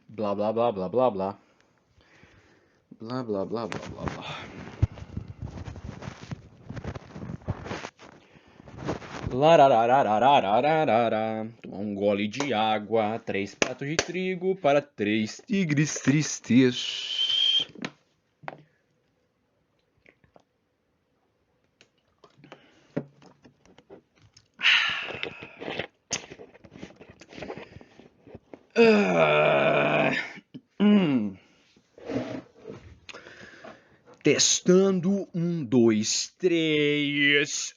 Blá blá blá blá blá blá. Blá blá blá blá blá blá. Larararararararara. Tomar um gole de água, 3 pratos de trigo para 3 tigres tristes. Ah, hum. Testando, 1, 2, 3.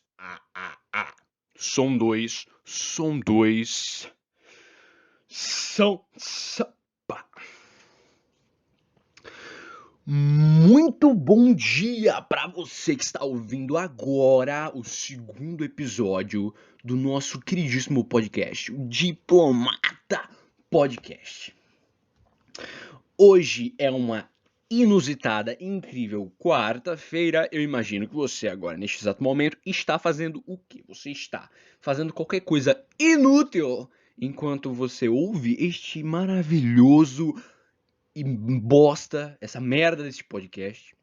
Som 2, som 2. Pá. Muito bom dia para você que está ouvindo agora o segundo episódio do nosso queridíssimo podcast, o Diplomata Podcast. Hoje é uma inusitada, incrível quarta-feira. Eu imagino que você agora, neste exato momento, está fazendo o quê? Você está fazendo qualquer coisa inútil enquanto você ouve este maravilhoso e bosta, essa merda desse podcast.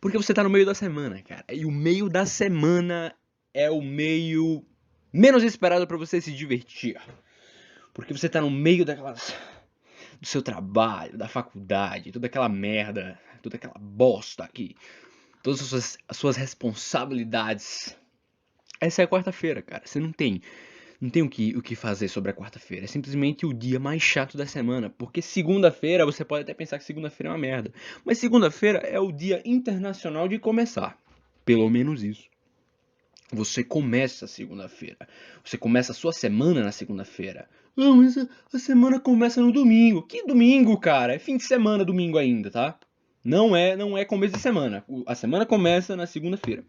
Porque você tá no meio da semana, cara. E o meio da semana é o meio menos esperado pra você se divertir. Porque você tá no meio daquelas do seu trabalho, da faculdade, toda aquela merda, toda aquela bosta aqui, todas as suas responsabilidades. Essa é a quarta-feira, cara. Você não tem o que fazer sobre a quarta-feira. É simplesmente o dia mais chato da semana. Porque segunda-feira, você pode até pensar que segunda-feira é uma merda. Mas segunda-feira é o dia internacional de começar. Pelo menos isso. Você começa segunda-feira. Você começa a sua semana na segunda-feira. Não, mas a semana começa no domingo. Que domingo, cara? É fim de semana domingo ainda, tá? Não é começo de semana. A semana começa na segunda-feira.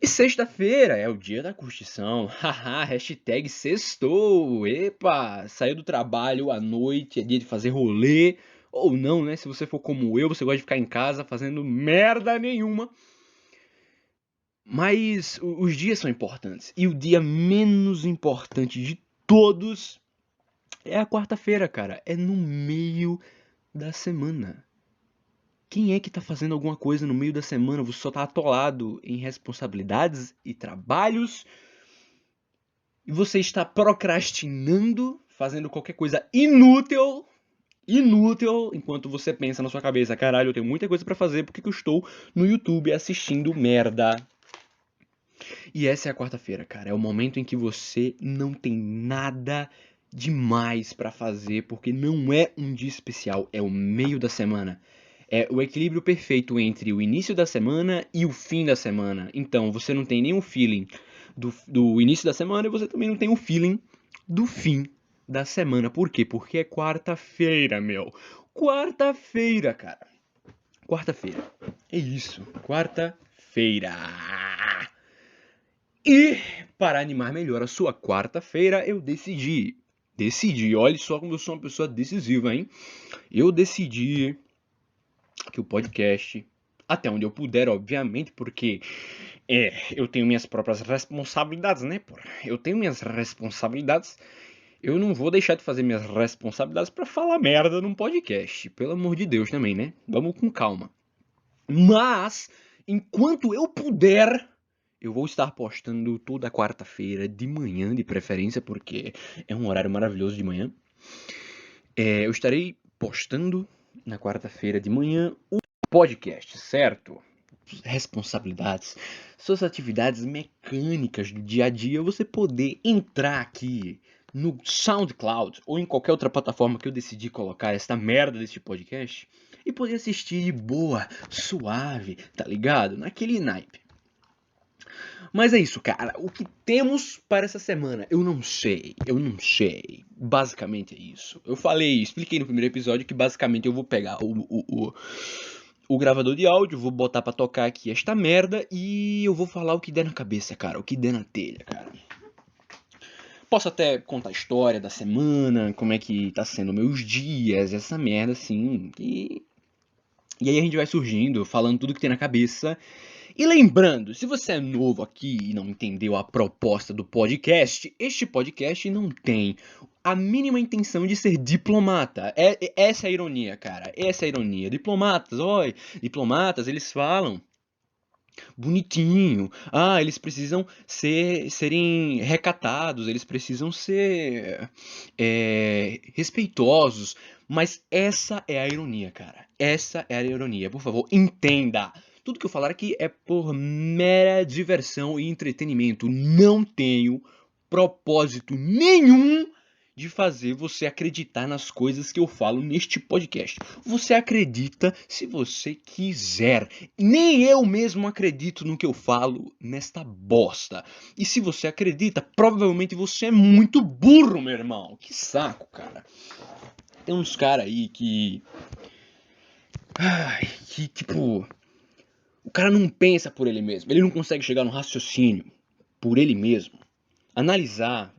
E sexta-feira é o dia da curtição. Haha, hashtag sextou. Epa, saiu do trabalho à noite, é dia de fazer rolê. Ou não, né? Se você for como eu, você gosta de ficar em casa fazendo merda nenhuma. Mas os dias são importantes. E o dia menos importante de todos é a quarta-feira, cara. É no meio da semana. Quem é que tá fazendo alguma coisa no meio da semana? Você só tá atolado em responsabilidades e trabalhos. E você está procrastinando, fazendo qualquer coisa inútil, enquanto você pensa na sua cabeça, caralho, eu tenho muita coisa pra fazer, por que eu estou no YouTube assistindo merda? E essa é a quarta-feira, cara. É o momento em que você não tem nada demais pra fazer, porque não é um dia especial, é o meio da semana. É o equilíbrio perfeito entre o início da semana e o fim da semana. Então, você não tem nenhum feeling do início da semana e você também não tem o feeling do fim da semana. Por quê? Porque é quarta-feira, meu. Quarta-feira, cara. Quarta-feira. É isso. Quarta-feira. E, para animar melhor a sua quarta-feira, eu decidi, olha só como eu sou uma pessoa decisiva, hein? Eu decidi que o podcast, até onde eu puder, obviamente, porque eu tenho minhas próprias responsabilidades, né, porra? Eu tenho minhas responsabilidades, eu não vou deixar de fazer minhas responsabilidades pra falar merda num podcast, pelo amor de Deus também, né? Vamos com calma. Mas, enquanto eu puder, eu vou estar postando toda quarta-feira de manhã, de preferência, porque é um horário maravilhoso de manhã. Eu estarei postando na quarta-feira de manhã o podcast, certo? Responsabilidades, suas atividades mecânicas do dia a dia, você poder entrar aqui no SoundCloud ou em qualquer outra plataforma que eu decidi colocar esta merda desse podcast e poder assistir de boa, suave, tá ligado? Naquele naipe. Mas é isso, cara. O que temos para essa semana? Eu não sei. Basicamente é isso. Expliquei no primeiro episódio que basicamente eu vou pegar o gravador de áudio, vou botar pra tocar aqui esta merda e eu vou falar o que der na cabeça, cara. O que der na telha, cara. Posso até contar a história da semana, como é que tá sendo meus dias, essa merda assim. E aí a gente vai surgindo, falando tudo que tem na cabeça. E lembrando, se você é novo aqui e não entendeu a proposta do podcast, este podcast não tem a mínima intenção de ser diplomata. Essa é a ironia, cara. Essa é a ironia. Diplomatas, eles falam bonitinho. Ah, eles precisam serem recatados, eles precisam ser respeitosos. Mas essa é a ironia, cara. Essa é a ironia. Por favor, entenda. Tudo que eu falar aqui é por mera diversão e entretenimento. Não tenho propósito nenhum de fazer você acreditar nas coisas que eu falo neste podcast. Você acredita se você quiser. Nem eu mesmo acredito no que eu falo nesta bosta. E se você acredita, provavelmente você é muito burro, meu irmão. Que saco, cara. Tem uns caras aí que... Ai, que tipo... O cara não pensa por ele mesmo. Ele não consegue chegar no raciocínio por ele mesmo. Analisar,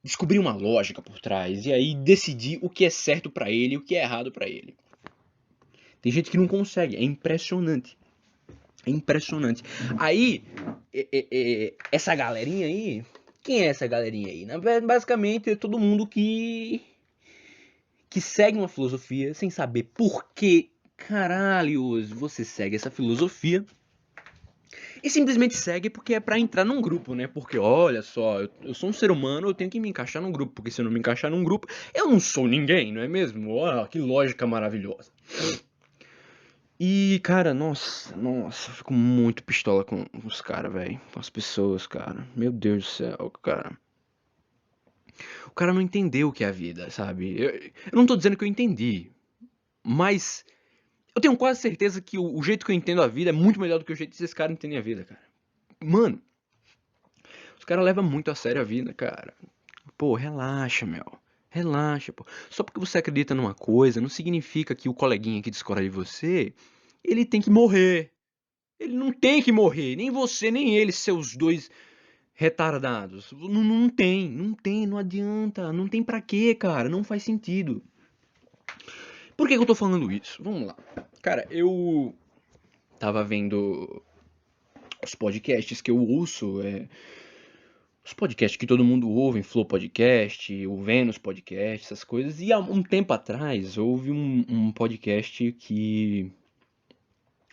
descobrir uma lógica por trás e aí decidir o que é certo pra ele e o que é errado pra ele. Tem gente que não consegue, é impressionante. É impressionante. Aí, essa galerinha aí, quem é essa galerinha aí? Basicamente é todo mundo que segue uma filosofia sem saber por que caralhos você segue essa filosofia. E simplesmente segue porque é pra entrar num grupo, né? Porque olha só, eu sou um ser humano, eu tenho que me encaixar num grupo. Porque se eu não me encaixar num grupo, eu não sou ninguém, não é mesmo? Olha que lógica maravilhosa. E, cara, nossa, eu fico muito pistola com os caras, velho. Com as pessoas, cara. Meu Deus do céu, cara. O cara não entendeu o que é a vida, sabe? Eu não tô dizendo que eu entendi. Mas eu tenho quase certeza que o jeito que eu entendo a vida é muito melhor do que o jeito que esses caras entendem a vida, cara. Mano, os caras levam muito a sério a vida, cara. Pô, relaxa, meu. Relaxa, pô. Só porque você acredita numa coisa, não significa que o coleguinha que discorda de você, ele tem que morrer. Ele não tem que morrer. Nem você, nem ele, seus dois retardados. Não tem, não adianta. Não tem pra quê, cara. Não faz sentido. Por que eu tô falando isso? Vamos lá. Cara, eu tava vendo os podcasts que eu ouço, os podcasts que todo mundo ouve, Flow Podcast, o Vênus Podcast, essas coisas. E há um tempo atrás houve um podcast que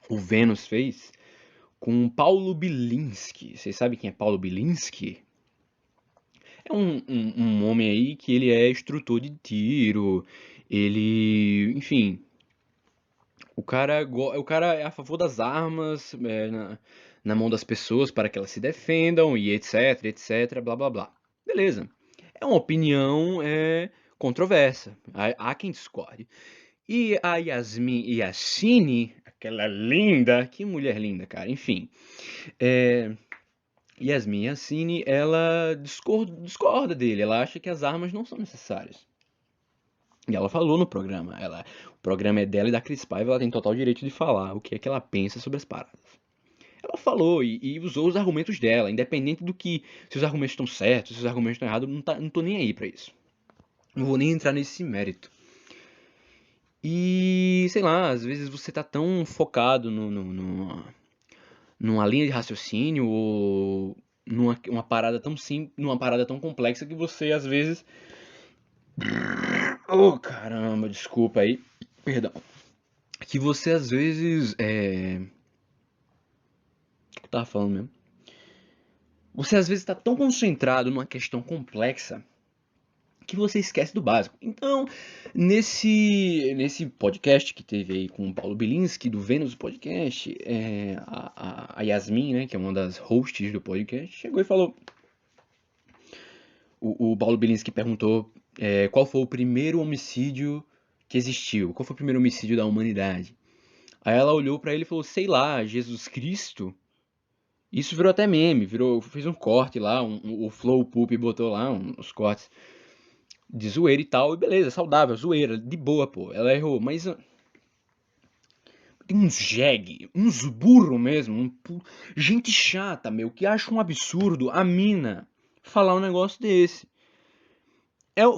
o Vênus fez com Paulo Bilinski. Vocês sabem quem é Paulo Bilinski? É um homem aí que ele é instrutor de tiro, ele, enfim, o cara é a favor das armas na mão das pessoas para que elas se defendam e etc, etc, blá blá blá. Beleza. É uma opinião controversa. Há quem discorde. E a Yasmin Yassine, aquela linda, que mulher linda, cara, enfim. Yasmin Yassine, ela discorda dele, ela acha que as armas não são necessárias. E ela falou no programa, o programa é dela e da Cris Paiva, ela tem total direito de falar o que é que ela pensa sobre as paradas. Ela falou e usou os argumentos dela, independente do que, se os argumentos estão certos, se os argumentos estão errados, não tô nem aí pra isso. Não vou nem entrar nesse mérito. E, sei lá, às vezes você tá tão focado numa linha de raciocínio ou numa parada tão simples, numa parada tão complexa que você às vezes... Oh, caramba, desculpa aí. Perdão. Que você às vezes o que eu tava falando mesmo? Você às vezes tá tão concentrado numa questão complexa que você esquece do básico. Então, nesse podcast que teve aí com o Paulo Bilinski, do Vênus Podcast, a Yasmin, né, que é uma das hosts do podcast, chegou e falou... O Paulo Bilinski perguntou qual foi o primeiro homicídio que existiu, qual foi o primeiro homicídio da humanidade. Aí ela olhou pra ele e falou, sei lá, Jesus Cristo? Isso virou até meme, fez um corte lá, o Flow Poop botou lá uns cortes de zoeira e tal, e beleza, saudável, zoeira, de boa, pô, ela errou, mas tem uns jegue, uns burro mesmo, gente chata, meu, que acha um absurdo a mina falar um negócio desse.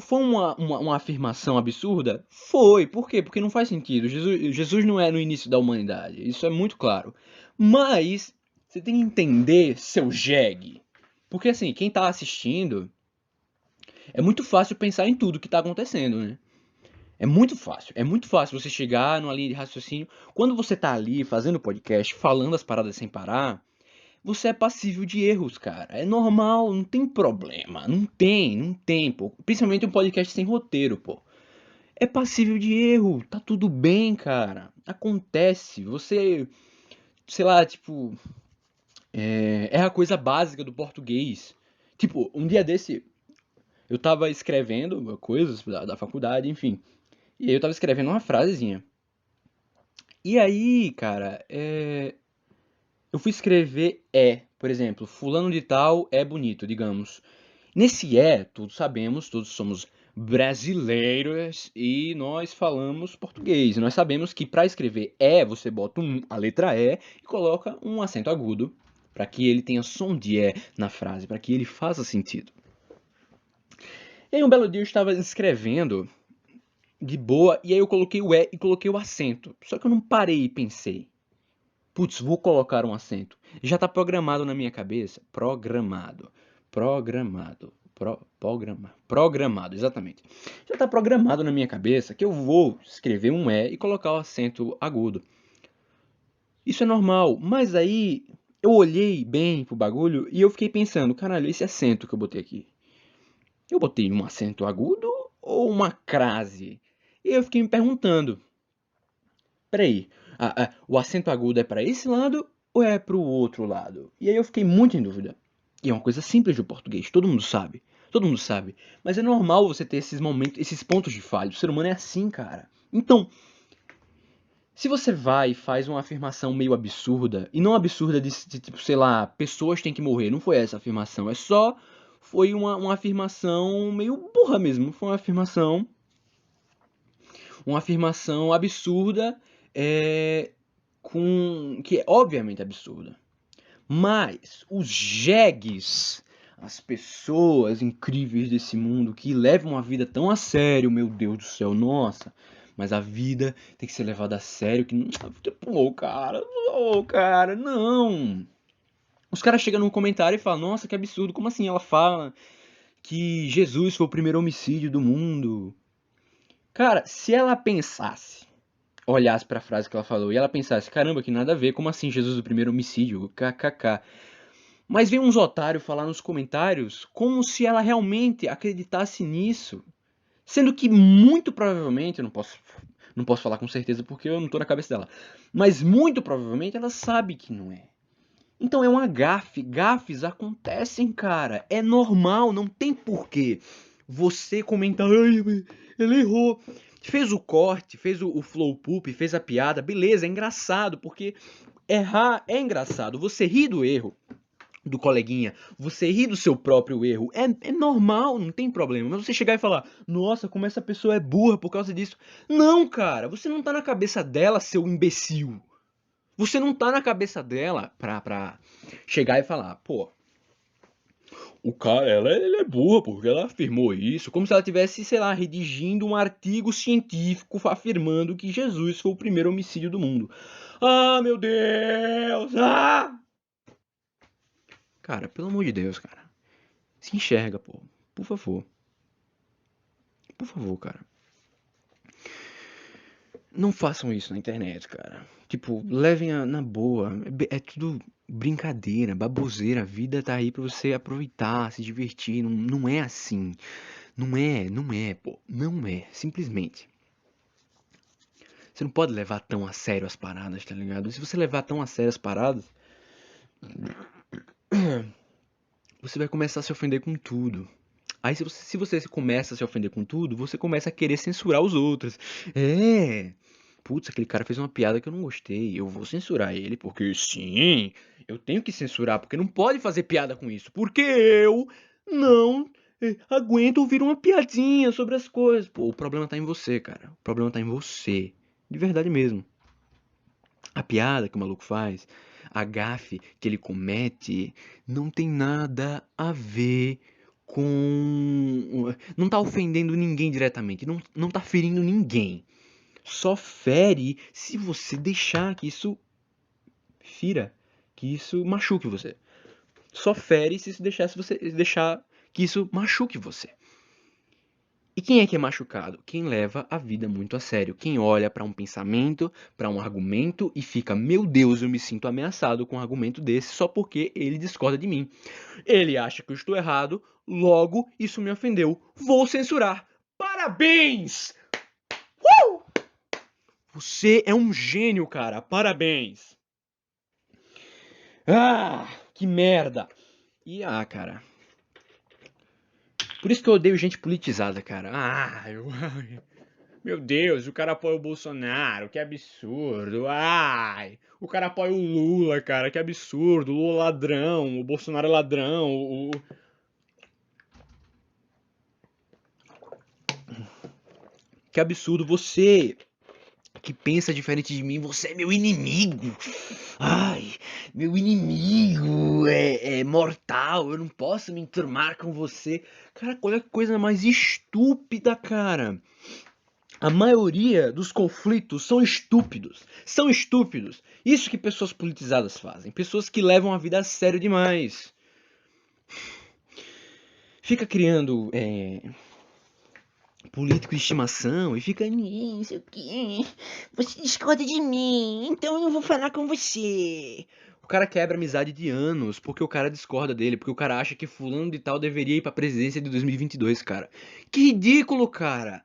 Foi uma afirmação absurda? Foi, por quê? Porque não faz sentido, Jesus não é no início da humanidade, isso é muito claro, mas Você tem que entender seu jegue. Porque assim, quem tá assistindo, é muito fácil pensar em tudo que tá acontecendo, né? É muito fácil você chegar numa linha de raciocínio. Quando você tá ali fazendo podcast, falando as paradas sem parar, você é passível de erros, cara. É normal, não tem problema. Não tem, pô. Principalmente um podcast sem roteiro, pô. É passível de erro, tá tudo bem, cara. Acontece. Você, sei lá, tipo, é a coisa básica do português. Tipo, um dia desse, eu tava escrevendo coisas da faculdade, enfim. E aí eu tava escrevendo uma frasezinha. E aí, cara, eu fui escrever por exemplo, fulano de tal é bonito, digamos. Nesse todos sabemos, todos somos brasileiros e nós falamos português. Nós sabemos que para escrever você bota a letra E e coloca um acento agudo para que ele tenha som de na frase, para que ele faça sentido. E aí um belo dia eu estava escrevendo de boa e aí eu coloquei o E e coloquei o acento. Só que eu não parei e pensei. Putz, vou colocar um acento. Já está programado na minha cabeça. Programado, exatamente. Já está programado na minha cabeça que eu vou escrever um E e colocar o acento agudo. Isso é normal, mas aí eu olhei bem pro bagulho e eu fiquei pensando, caralho, esse acento que eu botei aqui, eu botei um acento agudo ou uma crase? E eu fiquei me perguntando, peraí, o acento agudo é para esse lado ou é para o outro lado? E aí eu fiquei muito em dúvida. E é uma coisa simples do português, todo mundo sabe. Todo mundo sabe. Mas é normal você ter esses momentos, esses pontos de falha. O ser humano é assim, cara. Então, se você vai e faz uma afirmação meio absurda, e não absurda de tipo, sei lá, pessoas têm que morrer, não foi essa a afirmação. Foi uma afirmação meio burra mesmo. Foi uma afirmação absurda, que é obviamente absurda. Mas os jegues, as pessoas incríveis desse mundo que levam a vida tão a sério, meu Deus do céu, nossa. Mas a vida tem que ser levada a sério, que cara, não. Os caras chegam num comentário e falam, nossa, que absurdo, como assim? Ela fala que Jesus foi o primeiro homicídio do mundo. Cara, se ela pensasse, olhasse pra frase que ela falou e ela pensasse, caramba, que nada a ver, como assim Jesus o primeiro homicídio? KKK. Mas vem uns otários falar nos comentários como se ela realmente acreditasse nisso. Sendo que muito provavelmente, eu não posso falar com certeza porque eu não tô na cabeça dela, mas muito provavelmente ela sabe que não é. Então é uma gafe. Gafes acontecem, cara. É normal, não tem porquê você comentar, ai, ele errou. Fez o corte, fez o flow poop, fez a piada, beleza, é engraçado, porque errar é engraçado. Você ri do erro do coleguinha, você ri do seu próprio erro, é normal, não tem problema. Mas você chegar e falar, nossa, como essa pessoa é burra por causa disso. Não, cara, você não tá na cabeça dela, seu imbecil. Você não tá na cabeça dela pra chegar e falar, pô, o cara, ela é burra porque ela afirmou isso, como se ela tivesse, sei lá, redigindo um artigo científico afirmando que Jesus foi o primeiro homicídio do mundo. Ah, meu Deus! Ah! Cara, pelo amor de Deus, cara. Se enxerga, pô. Por favor. Por favor, cara. Não façam isso na internet, cara. Tipo, levem na boa. É tudo brincadeira, baboseira. A vida tá aí pra você aproveitar, se divertir. Não é assim. Não é, pô. Não é. Simplesmente. Você não pode levar tão a sério as paradas, tá ligado? Se você levar tão a sério as paradas, você vai começar a se ofender com tudo. Aí se você começa a se ofender com tudo, você começa a querer censurar os outros. Putz, aquele cara fez uma piada que eu não gostei. Eu vou censurar ele, porque sim, eu tenho que censurar, porque não pode fazer piada com isso. Porque eu não aguento ouvir uma piadinha sobre as coisas. Pô, o problema tá em você, cara. O problema tá em você. De verdade mesmo. A piada que o maluco faz, a gafe que ele comete, não tem nada a ver com. Não tá ofendendo ninguém diretamente, não tá ferindo ninguém. Só fere se você deixar que isso fira. que isso machuque você. Só fere se isso deixar que isso machuque você. E quem é que é machucado? Quem leva a vida muito a sério. Quem olha para um pensamento, para um argumento e fica, meu Deus, eu me sinto ameaçado com um argumento desse só porque ele discorda de mim. Ele acha que eu estou errado, logo isso me ofendeu. Vou censurar. Parabéns! Você é um gênio, cara. Parabéns. Ah, que merda. E cara. Por isso que eu odeio gente politizada, cara. Meu Deus, o cara apoia o Bolsonaro, que absurdo. Ai, o cara apoia o Lula, cara, que absurdo. O Lula é ladrão, o Bolsonaro é ladrão. Que absurdo. Você que pensa diferente de mim, você é meu inimigo. Ai, meu inimigo é mortal. Eu não posso me enturmar com você. Cara, olha que coisa mais estúpida, cara. A maioria dos conflitos são estúpidos. São estúpidos. Isso que pessoas politizadas fazem. Pessoas que levam a vida a sério demais. Fica criando político de estimação e fica, não sei o quê. Você discorda de mim, então eu não vou falar com você. O cara quebra amizade de anos porque o cara discorda dele, porque o cara acha que fulano de tal deveria ir pra presidência de 2022, cara. Que ridículo, cara.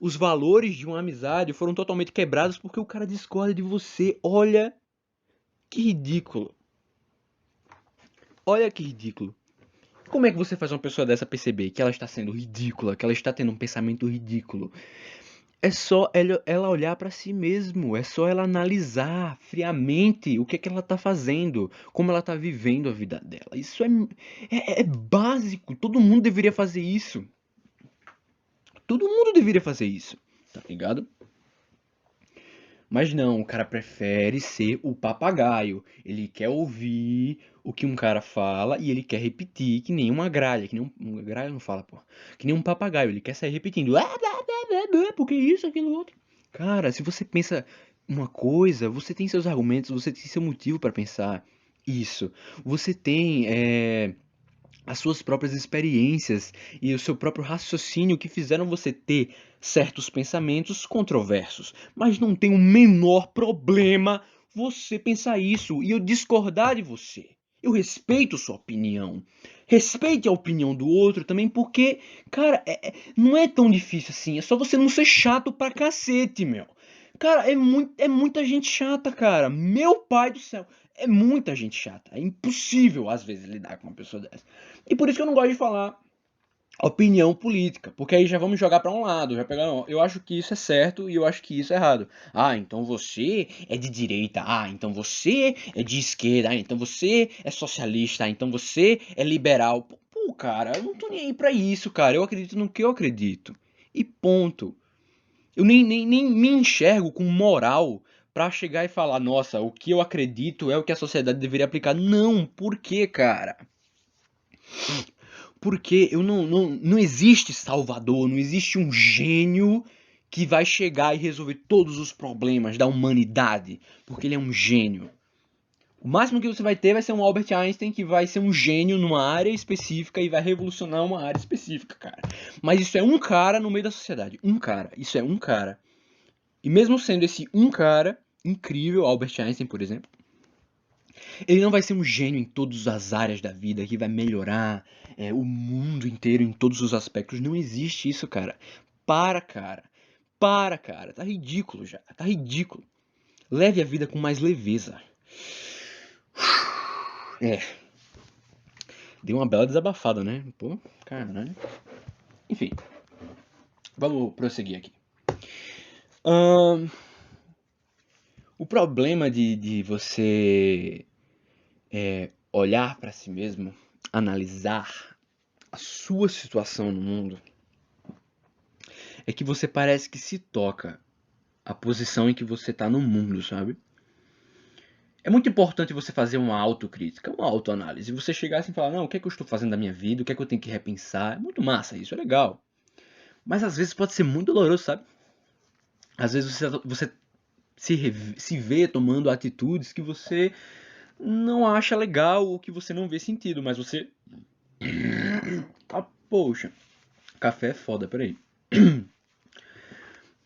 Os valores de uma amizade foram totalmente quebrados porque o cara discorda de você. Olha que ridículo. Olha que ridículo. Como é que você faz uma pessoa dessa perceber que ela está sendo ridícula, que ela está tendo um pensamento ridículo? É só ela olhar pra si mesmo, é só ela analisar friamente o que é que ela tá fazendo, como ela tá vivendo a vida dela. Isso é básico, todo mundo deveria fazer isso. Todo mundo deveria fazer isso, tá ligado? Mas não, o cara prefere ser o papagaio. Ele quer ouvir o que um cara fala e ele quer repetir, que nem uma gralha, que nem uma gralha não fala, pô. Que nem um papagaio, ele quer sair repetindo. Porque isso, aquilo, outro. Cara, se você pensa uma coisa, você tem seus argumentos, você tem seu motivo para pensar isso. Você tem as suas próprias experiências e o seu próprio raciocínio que fizeram você ter certos pensamentos controversos. Mas não tem o menor problema você pensar isso e eu discordar de você. Eu respeito sua opinião. Respeite a opinião do outro também, porque, cara, não é tão difícil assim. É só você não ser chato pra cacete, meu. Cara, é muita gente chata, cara. Meu pai do céu. É muita gente chata. É impossível, às vezes, lidar com uma pessoa dessa. E por isso que eu não gosto de falar opinião política, porque aí já vamos jogar pra um lado, já pegar, não, eu acho que isso é certo e eu acho que isso é errado. Ah, então você é de direita. Ah, então você é de esquerda. Ah, então você é socialista. Ah, então você é liberal. Pô, cara, eu não tô nem aí pra isso, cara. Eu acredito no que eu acredito. E ponto. Eu nem me enxergo com moral pra chegar e falar, nossa, o que eu acredito é o que a sociedade deveria aplicar. Não, por quê, cara? Porque não existe salvador, não existe um gênio que vai chegar e resolver todos os problemas da humanidade, porque ele é um gênio. O máximo que você vai ter vai ser um Albert Einstein que vai ser um gênio numa área específica e vai revolucionar uma área específica, cara. Mas isso é um cara no meio da sociedade. Um cara. Isso é um cara. E mesmo sendo esse um cara incrível, Albert Einstein, por exemplo, ele não vai ser um gênio em todas as áreas da vida que vai melhorar o mundo inteiro em todos os aspectos. Não existe isso, cara. Para, cara. Para, cara. Tá ridículo já. Tá ridículo. Leve a vida com mais leveza. É. Deu uma bela desabafada, né? Pô, caralho. Enfim. Vamos prosseguir aqui. O problema de você olhar pra si mesmo, analisar a sua situação no mundo, é que você parece que se toca a posição em que você tá no mundo, sabe? É muito importante você fazer uma autocrítica, uma autoanálise. Você chegar assim e falar, não, o que é que eu estou fazendo da minha vida? O que é que eu tenho que repensar? É muito massa isso, é legal. Mas às vezes pode ser muito doloroso, sabe? Às vezes você se vê tomando atitudes que você não acha legal ou que você não vê sentido, mas você... Ah, poxa, café é foda, peraí.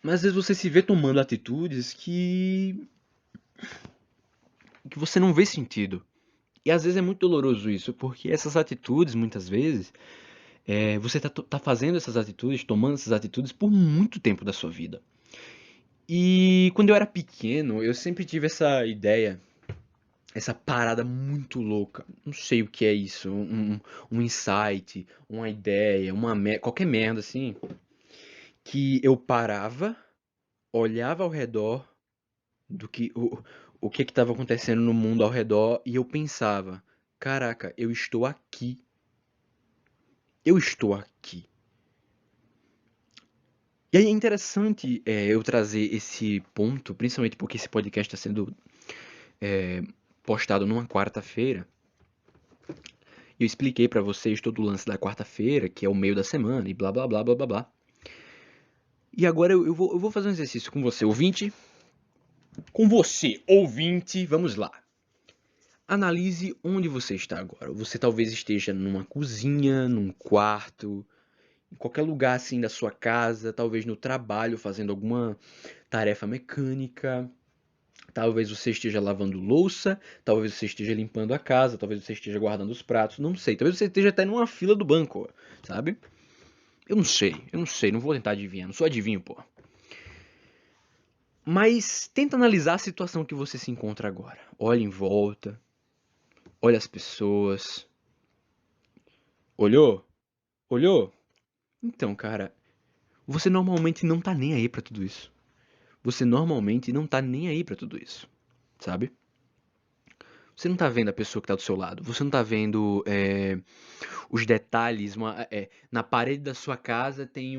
Mas às vezes você se vê tomando atitudes que você não vê sentido. E às vezes é muito doloroso isso, porque essas atitudes, muitas vezes, você tá fazendo essas atitudes, tomando essas atitudes por muito tempo da sua vida. E quando eu era pequeno, eu sempre tive essa ideia, essa parada muito louca. Não sei o que é isso, um insight, uma ideia, qualquer merda assim, que eu parava, olhava ao redor do que o que estava acontecendo no mundo ao redor e eu pensava, caraca, eu estou aqui. Eu estou aqui. E aí é interessante eu trazer esse ponto, principalmente porque esse podcast está sendo postado numa quarta-feira. E eu expliquei pra vocês todo o lance da quarta-feira, que é o meio da semana, e blá blá blá blá blá blá. E agora eu vou fazer um exercício com você, ouvinte. Com você, ouvinte, vamos lá. Analise onde você está agora. Você talvez esteja numa cozinha, num quarto, em qualquer lugar assim da sua casa, talvez no trabalho, fazendo alguma tarefa mecânica. Talvez você esteja lavando louça, talvez você esteja limpando a casa, talvez você esteja guardando os pratos, não sei. Talvez você esteja até numa fila do banco, sabe? Eu não sei, não vou tentar adivinhar, não sou adivinho, pô. Mas tenta analisar a situação que você se encontra agora. Olha em volta, olha as pessoas. Olhou? Olhou? Então, cara, você normalmente não tá nem aí pra tudo isso. Você normalmente não tá nem aí pra tudo isso, sabe? Você não tá vendo a pessoa que tá do seu lado. Você não tá vendo os detalhes. Na parede da sua casa tem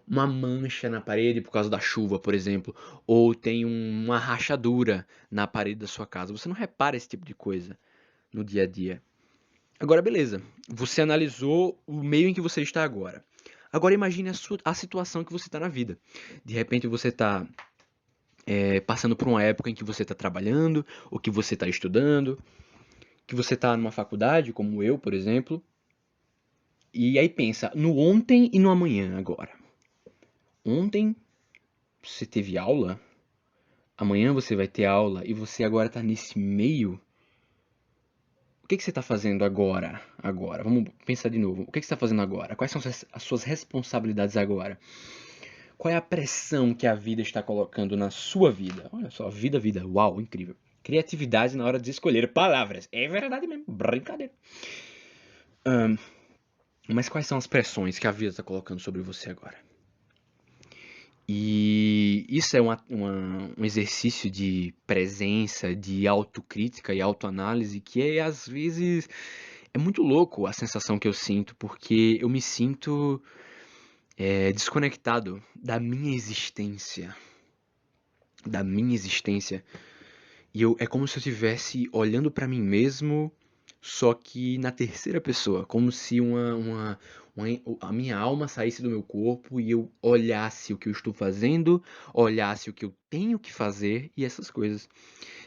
uma mancha na parede por causa da chuva, por exemplo. Ou tem uma rachadura na parede da sua casa. Você não repara esse tipo de coisa no dia a dia. Agora, beleza. Você analisou o meio em que você está agora. Agora imagine a situação que você está na vida. De repente você está passando por uma época em que você está trabalhando, ou que você está estudando, que você está numa faculdade, como eu, por exemplo. E aí pensa no ontem e no amanhã agora. Ontem você teve aula, amanhã você vai ter aula e você agora está nesse meio. O que você está fazendo agora? Agora, vamos pensar de novo. O que você está fazendo agora? Quais são as suas responsabilidades agora? Qual é a pressão que a vida está colocando na sua vida? Olha só, vida, vida. Uau, incrível. Criatividade na hora de escolher palavras. É verdade mesmo, brincadeira. Mas quais são as pressões que a vida está colocando sobre você agora? E isso é um exercício de presença, de autocrítica e autoanálise que às vezes é muito louco a sensação que eu sinto, porque eu me sinto desconectado da minha existência. Da minha existência. E é como se eu estivesse olhando para mim mesmo, só que na terceira pessoa, como se a minha alma saísse do meu corpo e eu olhasse o que eu estou fazendo, olhasse o que eu tenho que fazer e essas coisas.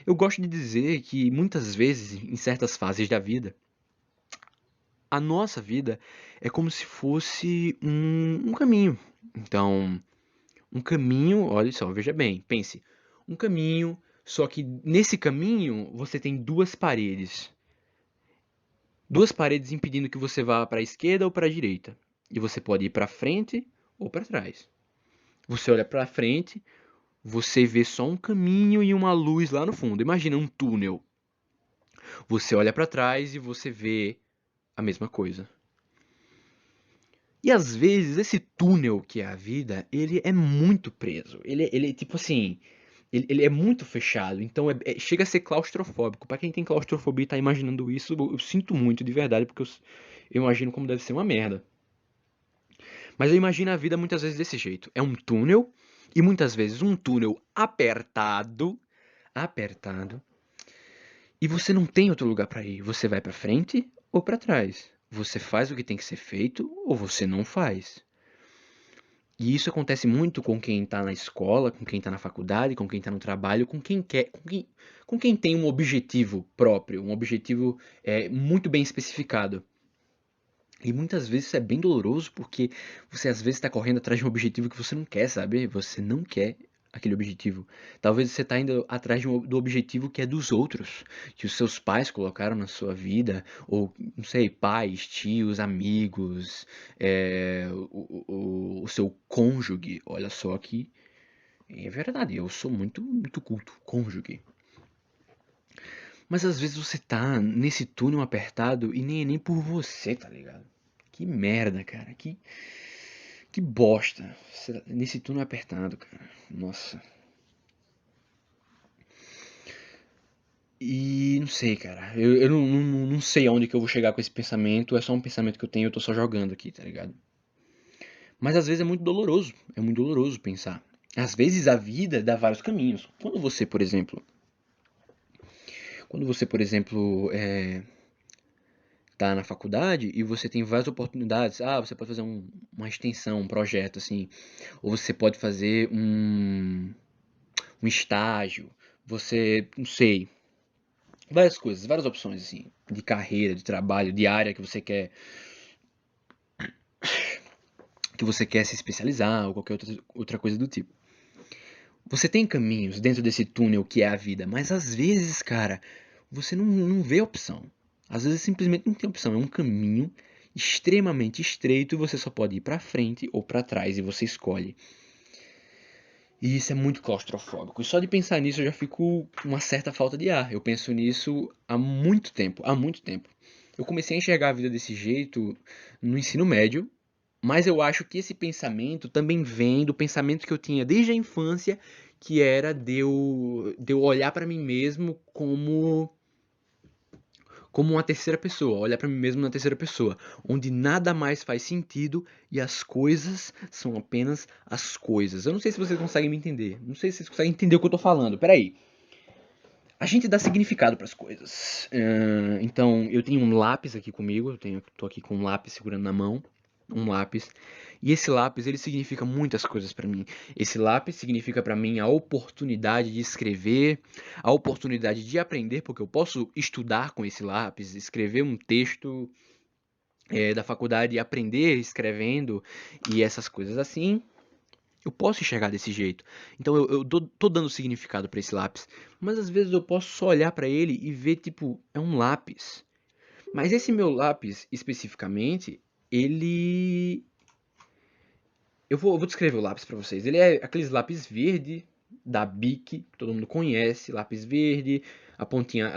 Eu gosto de dizer que muitas vezes, em certas fases da vida, a nossa vida é como se fosse um caminho. Então, um caminho, olha só, veja bem, pense. Um caminho, só que nesse caminho você tem duas paredes. Duas paredes impedindo que você vá para a esquerda ou para a direita. E você pode ir para frente ou para trás. Você olha para frente, você vê só um caminho e uma luz lá no fundo. Imagina um túnel. Você olha para trás e você vê a mesma coisa. E às vezes esse túnel que é a vida, ele é muito preso. Ele tipo assim, ele é muito fechado, então chega a ser claustrofóbico. Pra quem tem claustrofobia e tá imaginando isso, eu sinto muito de verdade, porque eu imagino como deve ser uma merda. Mas eu imagino a vida muitas vezes desse jeito. É um túnel, e muitas vezes um túnel apertado, apertado, e você não tem outro lugar pra ir. Você vai pra frente ou pra trás. Você faz o que tem que ser feito ou você não faz. E isso acontece muito com quem tá na escola, com quem tá na faculdade, com quem tá no trabalho, com quem quer, com quem tem um objetivo próprio, um objetivo muito bem especificado. E muitas vezes isso é bem doloroso porque você às vezes está correndo atrás de um objetivo que você não quer, sabe? Você não quer aquele objetivo. Talvez você está indo atrás do objetivo que é dos outros, que os seus pais colocaram na sua vida, ou não sei, pais, tios, amigos, o seu cônjuge. Olha só que é verdade, eu sou muito culto, cônjuge. Mas às vezes você tá nesse túnel apertado e nem é nem por você, tá ligado? Que merda, cara. Que bosta. Nesse túnel apertado, cara. Nossa. E não sei, cara. Eu não sei aonde que eu vou chegar com esse pensamento. É só um pensamento que eu tenho, eu tô só jogando aqui, tá ligado? Mas às vezes é muito doloroso. É muito doloroso pensar. Às vezes a vida dá vários caminhos. Quando você, por exemplo, tá na faculdade e você tem várias oportunidades. Ah, você pode fazer uma extensão, um projeto, assim. Ou você pode fazer um estágio. Você, não sei, várias coisas, várias opções, assim, de carreira, de trabalho, de área que você quer se especializar ou qualquer outra coisa do tipo. Você tem caminhos dentro desse túnel que é a vida, mas às vezes, cara, você não vê opção. Às vezes simplesmente não tem opção, é um caminho extremamente estreito e você só pode ir pra frente ou pra trás e você escolhe. E isso é muito claustrofóbico. E só de pensar nisso eu já fico com uma certa falta de ar. Eu penso nisso há muito tempo, há muito tempo. Eu comecei a enxergar a vida desse jeito no ensino médio, mas eu acho que esse pensamento também vem do pensamento que eu tinha desde a infância, que era de eu olhar para mim mesmo como uma terceira pessoa, olhar para mim mesmo na terceira pessoa, onde nada mais faz sentido e as coisas são apenas as coisas. Eu não sei se vocês conseguem me entender. Não sei se vocês conseguem entender o que eu tô falando. Peraí. A gente dá significado para as coisas. Então, eu tenho um lápis aqui comigo, tô aqui com um lápis segurando na mão, um lápis. E esse lápis, ele significa muitas coisas para mim. Esse lápis significa para mim a oportunidade de escrever, a oportunidade de aprender, porque eu posso estudar com esse lápis, escrever um texto da faculdade e aprender escrevendo e essas coisas assim. Eu posso enxergar desse jeito. Então eu tô dando significado pra esse lápis. Mas às vezes eu posso só olhar pra ele e ver, tipo, é um lápis. Mas esse meu lápis, especificamente, ele. Eu vou descrever o lápis pra vocês. Ele é aqueles lápis verde da Bic, que todo mundo conhece. Lápis verde, a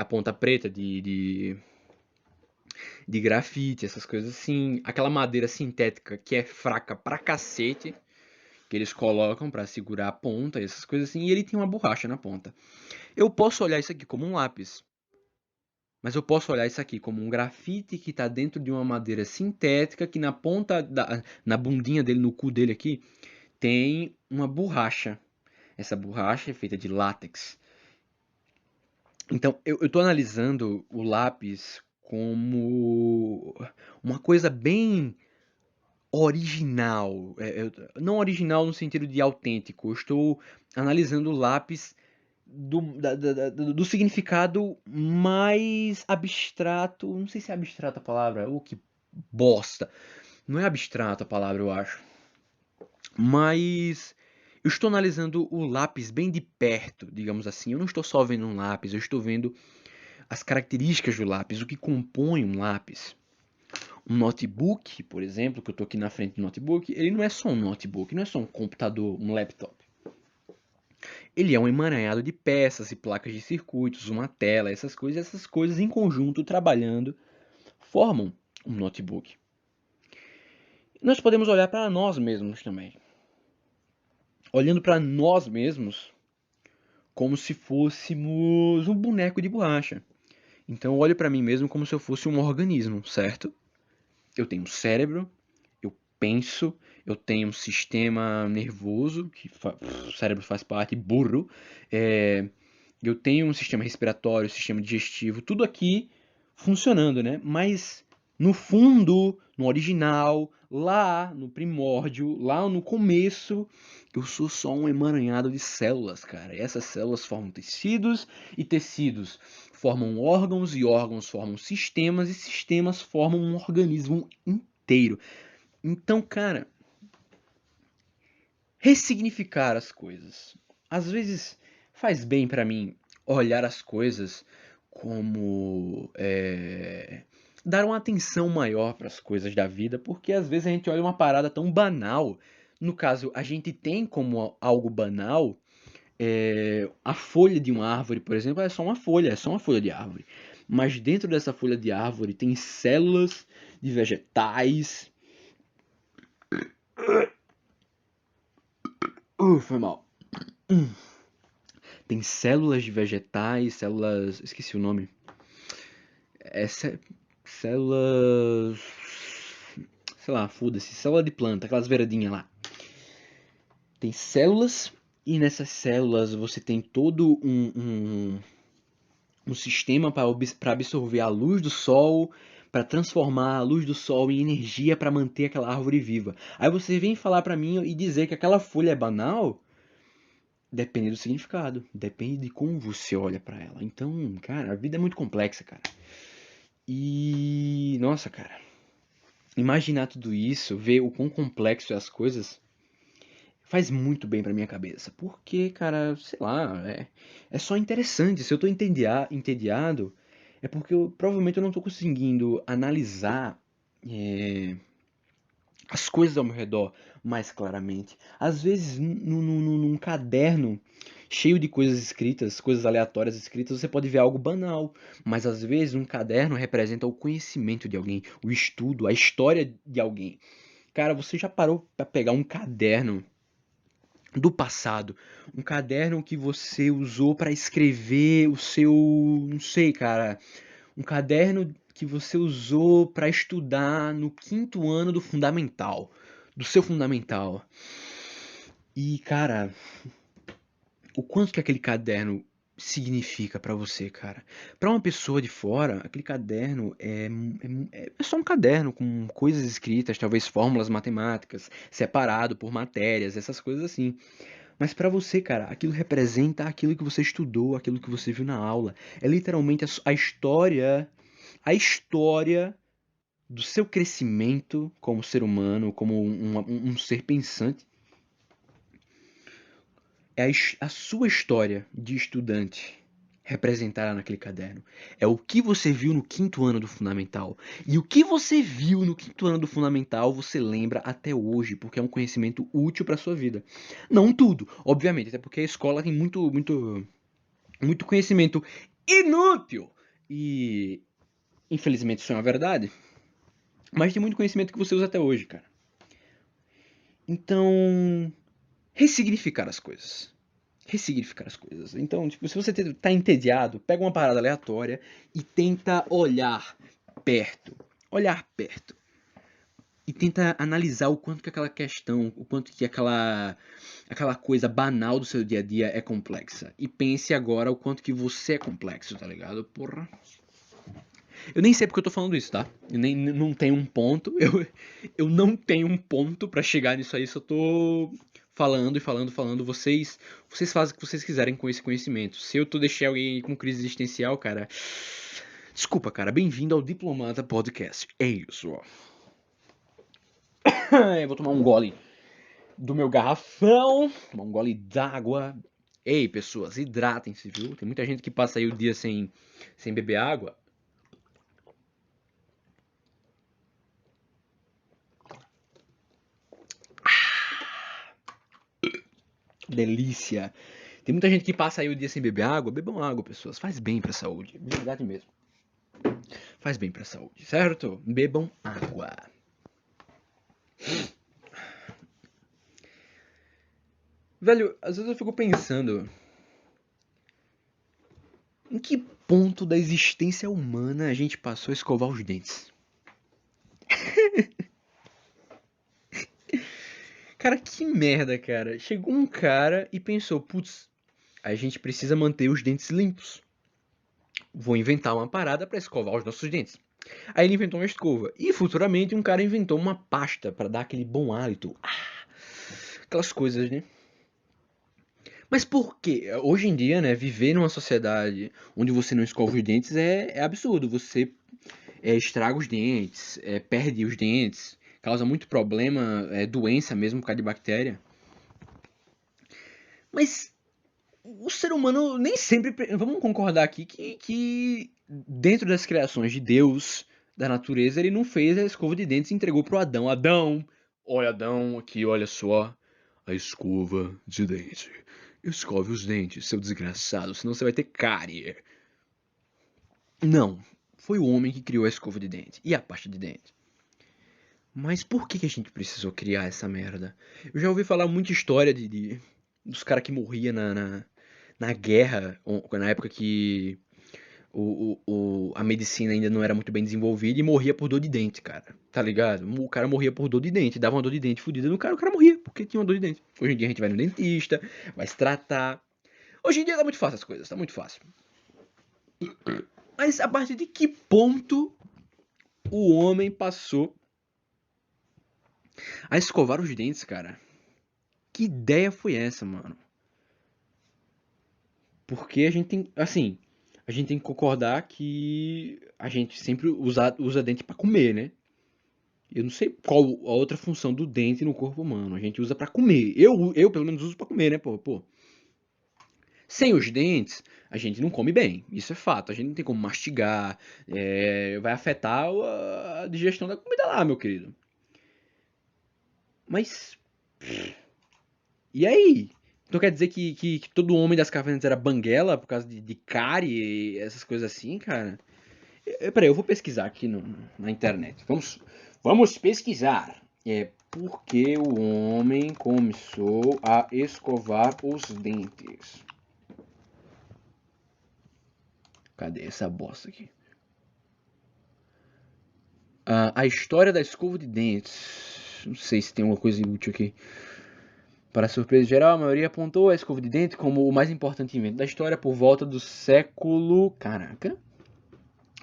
ponta preta de grafite, essas coisas assim. Aquela madeira sintética que é fraca pra cacete, que eles colocam para segurar a ponta, essas coisas assim, e ele tem uma borracha na ponta. Eu posso olhar isso aqui como um lápis, mas eu posso olhar isso aqui como um grafite que está dentro de uma madeira sintética que na ponta na bundinha dele, no cu dele aqui, tem uma borracha. Essa borracha é feita de látex. Então eu tô analisando o lápis como uma coisa bem original. Não original no sentido de autêntico. Eu estou analisando o lápis do significado mais abstrato. Não sei se é abstrato a palavra. Que bosta. Não é abstrato a palavra, eu acho. Mas eu estou analisando o lápis bem de perto, digamos assim. Eu não estou só vendo um lápis, eu estou vendo as características do lápis, o que compõe um lápis. Um notebook, por exemplo, que eu estou aqui na frente do notebook, ele não é só um notebook, não é só um computador, um laptop. Ele é um emaranhado de peças e placas de circuitos, uma tela, essas coisas em conjunto trabalhando formam um notebook. Nós podemos olhar para nós mesmos também. Olhando para nós mesmos como se fôssemos um boneco de borracha. Então eu olho para mim mesmo como se eu fosse um organismo, certo? Eu tenho um cérebro, eu penso, eu tenho um sistema nervoso, o cérebro faz parte, burro, eu tenho um sistema respiratório, sistema digestivo, tudo aqui funcionando, né? Mas no no original, lá no primórdio, lá no começo, eu sou só um emaranhado de células, cara. E essas células formam tecidos, e tecidos formam órgãos, e órgãos formam sistemas, e sistemas formam um organismo inteiro. Então, cara, ressignificar as coisas. Às vezes faz bem pra mim olhar as coisas como dar uma atenção maior para as coisas da vida, porque às vezes a gente olha uma parada tão banal. No caso, a gente tem como algo banal a folha de uma árvore, por exemplo, é só uma folha de árvore. Mas dentro dessa folha de árvore tem células de vegetais. Foi mal. Tem células de vegetais, células. Esqueci o nome. Células. Sei lá, foda-se. Célula de planta, aquelas verdinhas lá. Tem células, e nessas células você tem todo um sistema para absorver a luz do sol, para transformar a luz do sol em energia para manter aquela árvore viva. Aí você vem falar para mim e dizer que aquela folha é banal? Depende do significado, depende de como você olha pra ela. Então, cara, a vida é muito complexa, cara. E, nossa, cara, imaginar tudo isso, ver o quão complexo é as coisas, faz muito bem pra minha cabeça. Porque, cara, sei lá, é só interessante. Se eu tô entediado, é porque provavelmente eu não tô conseguindo analisar as coisas ao meu redor mais claramente. Às vezes, num caderno cheio de coisas escritas, coisas aleatórias escritas, você pode ver algo banal, mas às vezes um caderno representa o conhecimento de alguém, o estudo, a história de alguém. Cara, você já parou pra pegar um caderno do passado, um caderno que você usou pra escrever o seu, não sei, cara, um caderno que você usou para estudar no quinto ano do fundamental, do seu fundamental. E, cara, o quanto que aquele caderno significa para você, cara? Para uma pessoa de fora, aquele caderno é só um caderno com coisas escritas, talvez fórmulas matemáticas, separado por matérias, essas coisas assim. Mas para você, cara, aquilo representa aquilo que você estudou, aquilo que você viu na aula. É literalmente a história do seu crescimento como ser humano, como um ser pensante. É a sua história de estudante representada naquele caderno. É o que você viu no quinto ano do fundamental. E o que você viu no quinto ano do fundamental você lembra até hoje, porque é um conhecimento útil para sua vida. Não tudo, obviamente, até porque a escola tem muito conhecimento inútil. E infelizmente isso é uma verdade. Mas tem muito conhecimento que você usa até hoje, cara. Então, ressignificar as coisas. Ressignificar as coisas. Então, tipo, se você tá entediado, pega uma parada aleatória e tenta olhar perto. Olhar perto. E tenta analisar o quanto que aquela questão, o quanto que aquela coisa banal do seu dia a dia é complexa. E pense agora o quanto que você é complexo, tá ligado? Porra. Eu nem sei porque eu tô falando isso, tá? Eu nem não tenho um ponto. Eu não tenho um ponto pra chegar nisso aí, só tô falando e falando. Vocês fazem o que vocês quiserem com esse conhecimento. Se eu tô deixando alguém com crise existencial, cara, desculpa, cara. Bem-vindo ao Diplomata Podcast. É isso, ó. Eu vou tomar um gole do meu garrafão, tomar um gole d'água. Ei, pessoas, hidratem-se, viu? Tem muita gente que passa aí o dia sem beber água. Delícia. Tem muita gente que passa aí o dia sem beber água. Bebam água, pessoas. Faz bem pra saúde. De verdade mesmo. Faz bem pra saúde, certo? Bebam água. Velho, às vezes eu fico pensando em que ponto da existência humana a gente passou a escovar os dentes. Cara, que merda, cara. Chegou um cara e pensou, putz, a gente precisa manter os dentes limpos. Vou inventar uma parada pra escovar os nossos dentes. Aí ele inventou uma escova. E futuramente um cara inventou uma pasta pra dar aquele bom hálito. Aquelas coisas, né? Mas por quê? Hoje em dia, né, viver numa sociedade onde você não escova os dentes é absurdo. Você estraga os dentes, perde os dentes, causa muito problema, doença mesmo por causa de bactéria. Mas o ser humano nem sempre. Vamos concordar aqui que dentro das criações de Deus, da natureza, ele não fez a escova de dentes e entregou pro Adão. Adão, olha Adão, aqui, olha só, a escova de dente. Escove os dentes, seu desgraçado, senão você vai ter cárie. Não, foi o homem que criou a escova de dente e a pasta de dente. Mas por que a gente precisou criar essa merda? Eu já ouvi falar muita história dos caras que morriam na guerra, na época que a medicina ainda não era muito bem desenvolvida e morria por dor de dente, cara. Tá ligado? O cara morria por dor de dente, dava uma dor de dente fodida no cara, o cara morria porque tinha uma dor de dente. Hoje em dia a gente vai no dentista, vai se tratar. Hoje em dia tá muito fácil as coisas, tá muito fácil. Mas a partir de que ponto o homem passou a escovar os dentes, cara? Que ideia foi essa, mano? Porque a gente tem, assim, a gente tem que concordar que a gente sempre usa dente pra comer, né? Eu não sei qual a outra função do dente no corpo humano. A gente usa pra comer. Eu pelo menos uso pra comer, né, pô? Sem os dentes, a gente não come bem. Isso é fato. A gente não tem como mastigar. Vai afetar a digestão da comida lá, meu querido. Mas e aí? Então quer dizer que todo homem das cavernas era banguela por causa de cárie e essas coisas assim, cara? Peraí, eu vou pesquisar aqui na internet. Vamos pesquisar. Por que o homem começou a escovar os dentes? Cadê essa bosta aqui? A história da escova de dentes. Não sei se tem alguma coisa útil aqui. Para surpresa geral, a maioria apontou a escova de dente como o mais importante invento da história por volta do século... Caraca!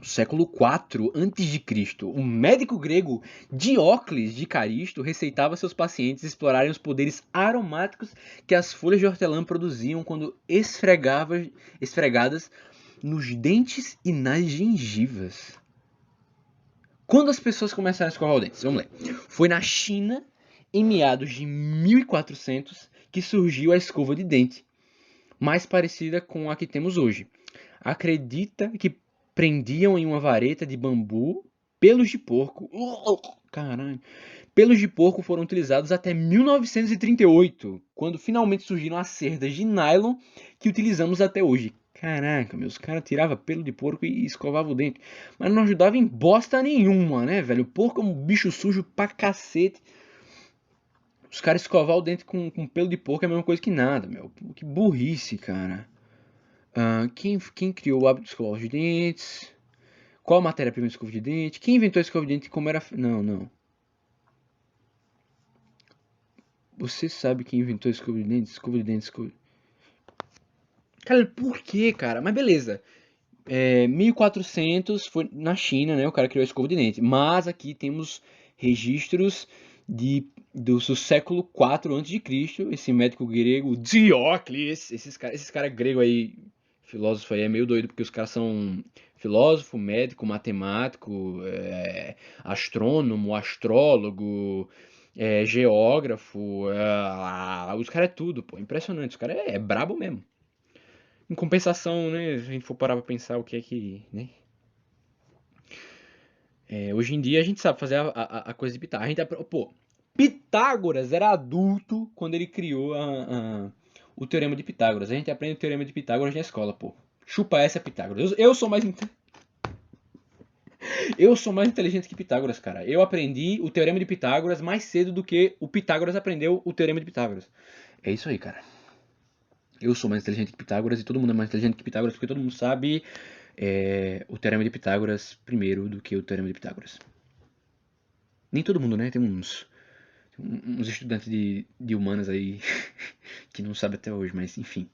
Século IV a.C., o médico grego Diócles de Caristo receitava a seus pacientes explorarem os poderes aromáticos que as folhas de hortelã produziam quando esfregadas nos dentes e nas gengivas. Quando as pessoas começaram a escovar os dentes? Vamos ler. Foi na China, em meados de 1400, que surgiu a escova de dente, mais parecida com a que temos hoje. Acredita que prendiam em uma vareta de bambu pelos de porco. Caralho. Pelos de porco foram utilizados até 1938, quando finalmente surgiram as cerdas de nylon que utilizamos até hoje. Caraca, meus caras tiravam pelo de porco e escovavam o dente. Mas não ajudava em bosta nenhuma, né, velho? O porco é um bicho sujo pra cacete. Os caras escovar o dente com pelo de porco é a mesma coisa que nada, meu. Que burrice, cara. Quem criou o hábito de escovar os dentes? Qual a matéria-prima de escova de dente? Quem inventou a escova de dente e como era... Não. Você sabe quem inventou a escova de dente? Escova de dente, escova... Cara, por quê, cara? Mas beleza. 1400 foi na China, né? O cara criou a escova de dente. Mas aqui temos registros do século IV a.C. Esse médico grego, Diócles. Esses cara grego aí, filósofo aí, é meio doido, porque os caras são filósofo, médico, matemático, astrônomo, astrólogo, geógrafo. Os caras é tudo, pô. Impressionante. Os caras é brabo mesmo. Em compensação, né, se a gente for parar pra pensar o que é que, né? Hoje em dia a gente sabe fazer a coisa de Pitágoras. Pô, Pitágoras era adulto quando ele criou o Teorema de Pitágoras. A gente aprende o Teorema de Pitágoras na escola, pô. Chupa essa, Pitágoras. Eu sou mais eu sou mais inteligente que Pitágoras, cara. Eu aprendi o Teorema de Pitágoras mais cedo do que o Pitágoras aprendeu o Teorema de Pitágoras. É isso aí, cara. Eu sou mais inteligente que Pitágoras e todo mundo é mais inteligente que Pitágoras porque todo mundo sabe o Teorema de Pitágoras primeiro do que o Teorema de Pitágoras. Nem todo mundo, né? Tem uns estudantes de humanas aí que não sabem até hoje, mas enfim.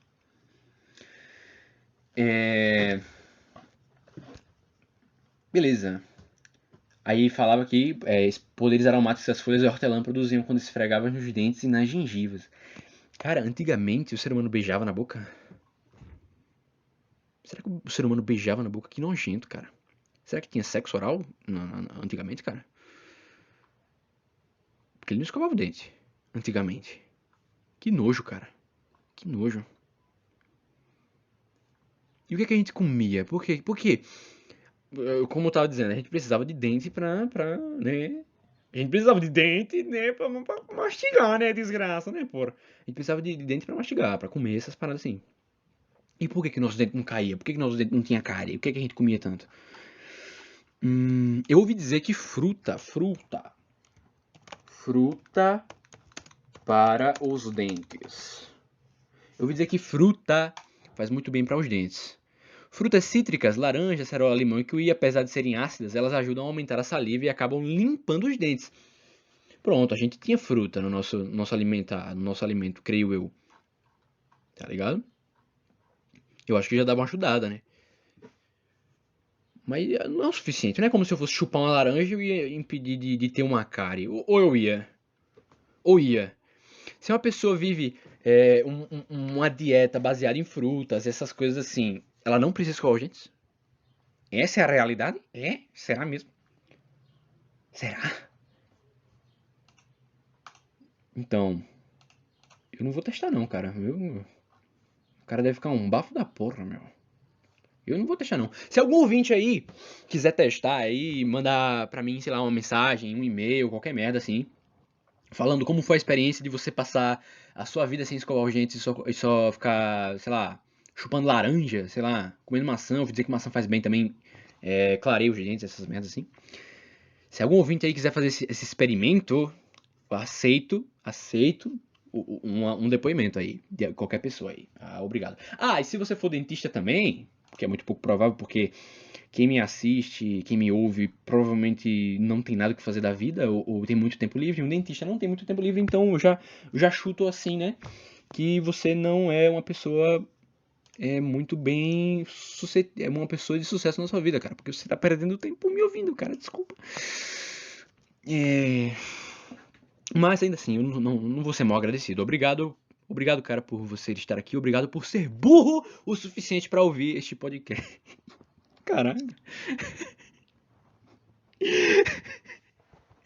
Beleza. Aí falava que poderes aromáticos que as folhas de hortelã produziam quando esfregavam nos dentes e nas gengivas. Cara, antigamente o ser humano beijava na boca? Será que o ser humano beijava na boca? Que nojento, cara. Será que tinha sexo oral antigamente, cara? Porque ele não escovava o dente. Antigamente. Que nojo, cara. Que nojo. E o que é que a gente comia? Por quê? Porque, como eu tava dizendo, a gente precisava de dente pra, né? A gente precisava de dente, né, pra mastigar, né, desgraça, né, porra. A gente precisava de dente pra mastigar, pra comer essas paradas assim. E por que que nosso dente não caía? Por que que nosso dente não tinha cárie? O que é que a gente comia tanto? Eu ouvi dizer que fruta para os dentes. Eu ouvi dizer que fruta faz muito bem para os dentes. Frutas cítricas, laranja, acerola, limão e kiwi, apesar de serem ácidas, elas ajudam a aumentar a saliva e acabam limpando os dentes. Pronto, a gente tinha fruta no nosso alimento, creio eu. Tá ligado? Eu acho que já dava uma ajudada, né? Mas não é o suficiente. Não é como se eu fosse chupar uma laranja e eu ia impedir de ter uma cárie. Ou eu ia. Ou ia. Se uma pessoa vive uma dieta baseada em frutas, essas coisas assim, ela não precisa escovar os dentes? Essa é a realidade? É? Será mesmo? Será? Então, eu não vou testar não, cara. O cara deve ficar um bafo da porra, meu. Eu não vou testar não. Se algum ouvinte aí quiser testar aí, mandar pra mim, sei lá, uma mensagem, um e-mail, qualquer merda assim, falando como foi a experiência de você passar a sua vida sem escovar os dentes e só ficar, sei lá, chupando laranja, sei lá, comendo maçã, ouvi dizer que maçã faz bem também, clareia os dentes, essas merdas assim. Se algum ouvinte aí quiser fazer esse experimento, eu aceito um depoimento aí, de qualquer pessoa aí. Ah, obrigado. Ah, e se você for dentista também, que é muito pouco provável, porque quem me assiste, quem me ouve, provavelmente não tem nada que fazer da vida, ou tem muito tempo livre. Um dentista não tem muito tempo livre, então eu já chuto assim, né? Que você não é uma pessoa muito bem é uma pessoa de sucesso na sua vida, cara. Porque você tá perdendo tempo me ouvindo, cara. Desculpa. É, mas ainda assim, eu não vou ser mal agradecido. Obrigado, cara, por você estar aqui. Obrigado por ser burro o suficiente pra ouvir este podcast. Caralho.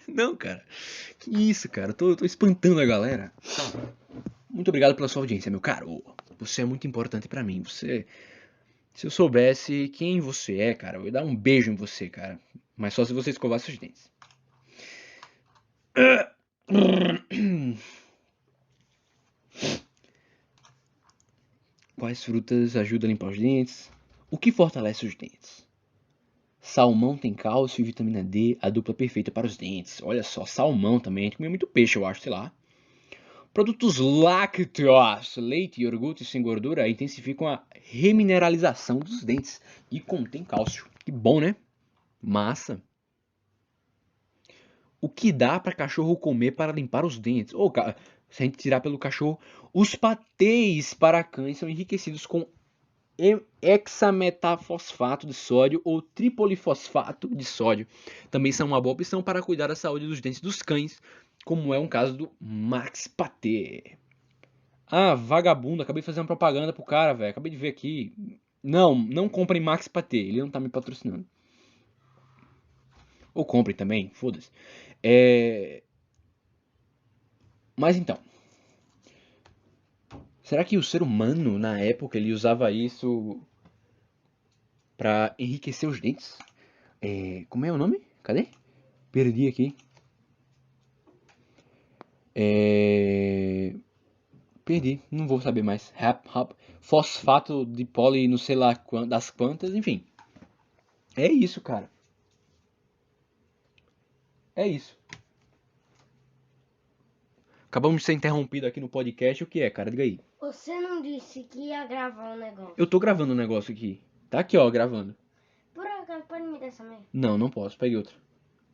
Não, cara. Que isso, cara? Eu tô espantando a galera. Muito obrigado pela sua audiência, meu caro. Você é muito importante pra mim. Se eu soubesse quem você é, cara, eu ia dar um beijo em você, cara. Mas só se você escovasse os dentes. Quais frutas ajudam a limpar os dentes? O que fortalece os dentes? Salmão tem cálcio e vitamina D, a dupla perfeita para os dentes. Olha só, salmão também. A gente comia muito peixe, eu acho, sei lá. Produtos lácteos, leite e iogurte sem gordura intensificam a remineralização dos dentes e contém cálcio. Que bom, né? Massa. O que dá para cachorro comer para limpar os dentes? Ou se a gente tirar pelo cachorro, os patês para cães são enriquecidos com hexametafosfato de sódio ou tripolifosfato de sódio. Também são uma boa opção para cuidar da saúde dos dentes dos cães, como é um caso do Max Paté. Ah, vagabundo, acabei de fazer uma propaganda pro cara, velho. Acabei de ver aqui. Não comprem Max Paté, ele não tá me patrocinando. Ou comprem também, foda-se. Mas então, será que o ser humano, na época, ele usava isso pra enriquecer os dentes? Como é o nome? Cadê? Perdi aqui. Perdi, não vou saber mais. Fosfato de poli, não sei lá das quantas, enfim. É isso, cara. É isso. Acabamos de ser interrompido aqui no podcast. O que é, cara? Diga aí. Você não disse que ia gravar um negócio? Eu tô gravando um negócio aqui. Tá aqui, ó, gravando. Por acaso, pode me dar essa mesmo? Não posso. Pegue outro.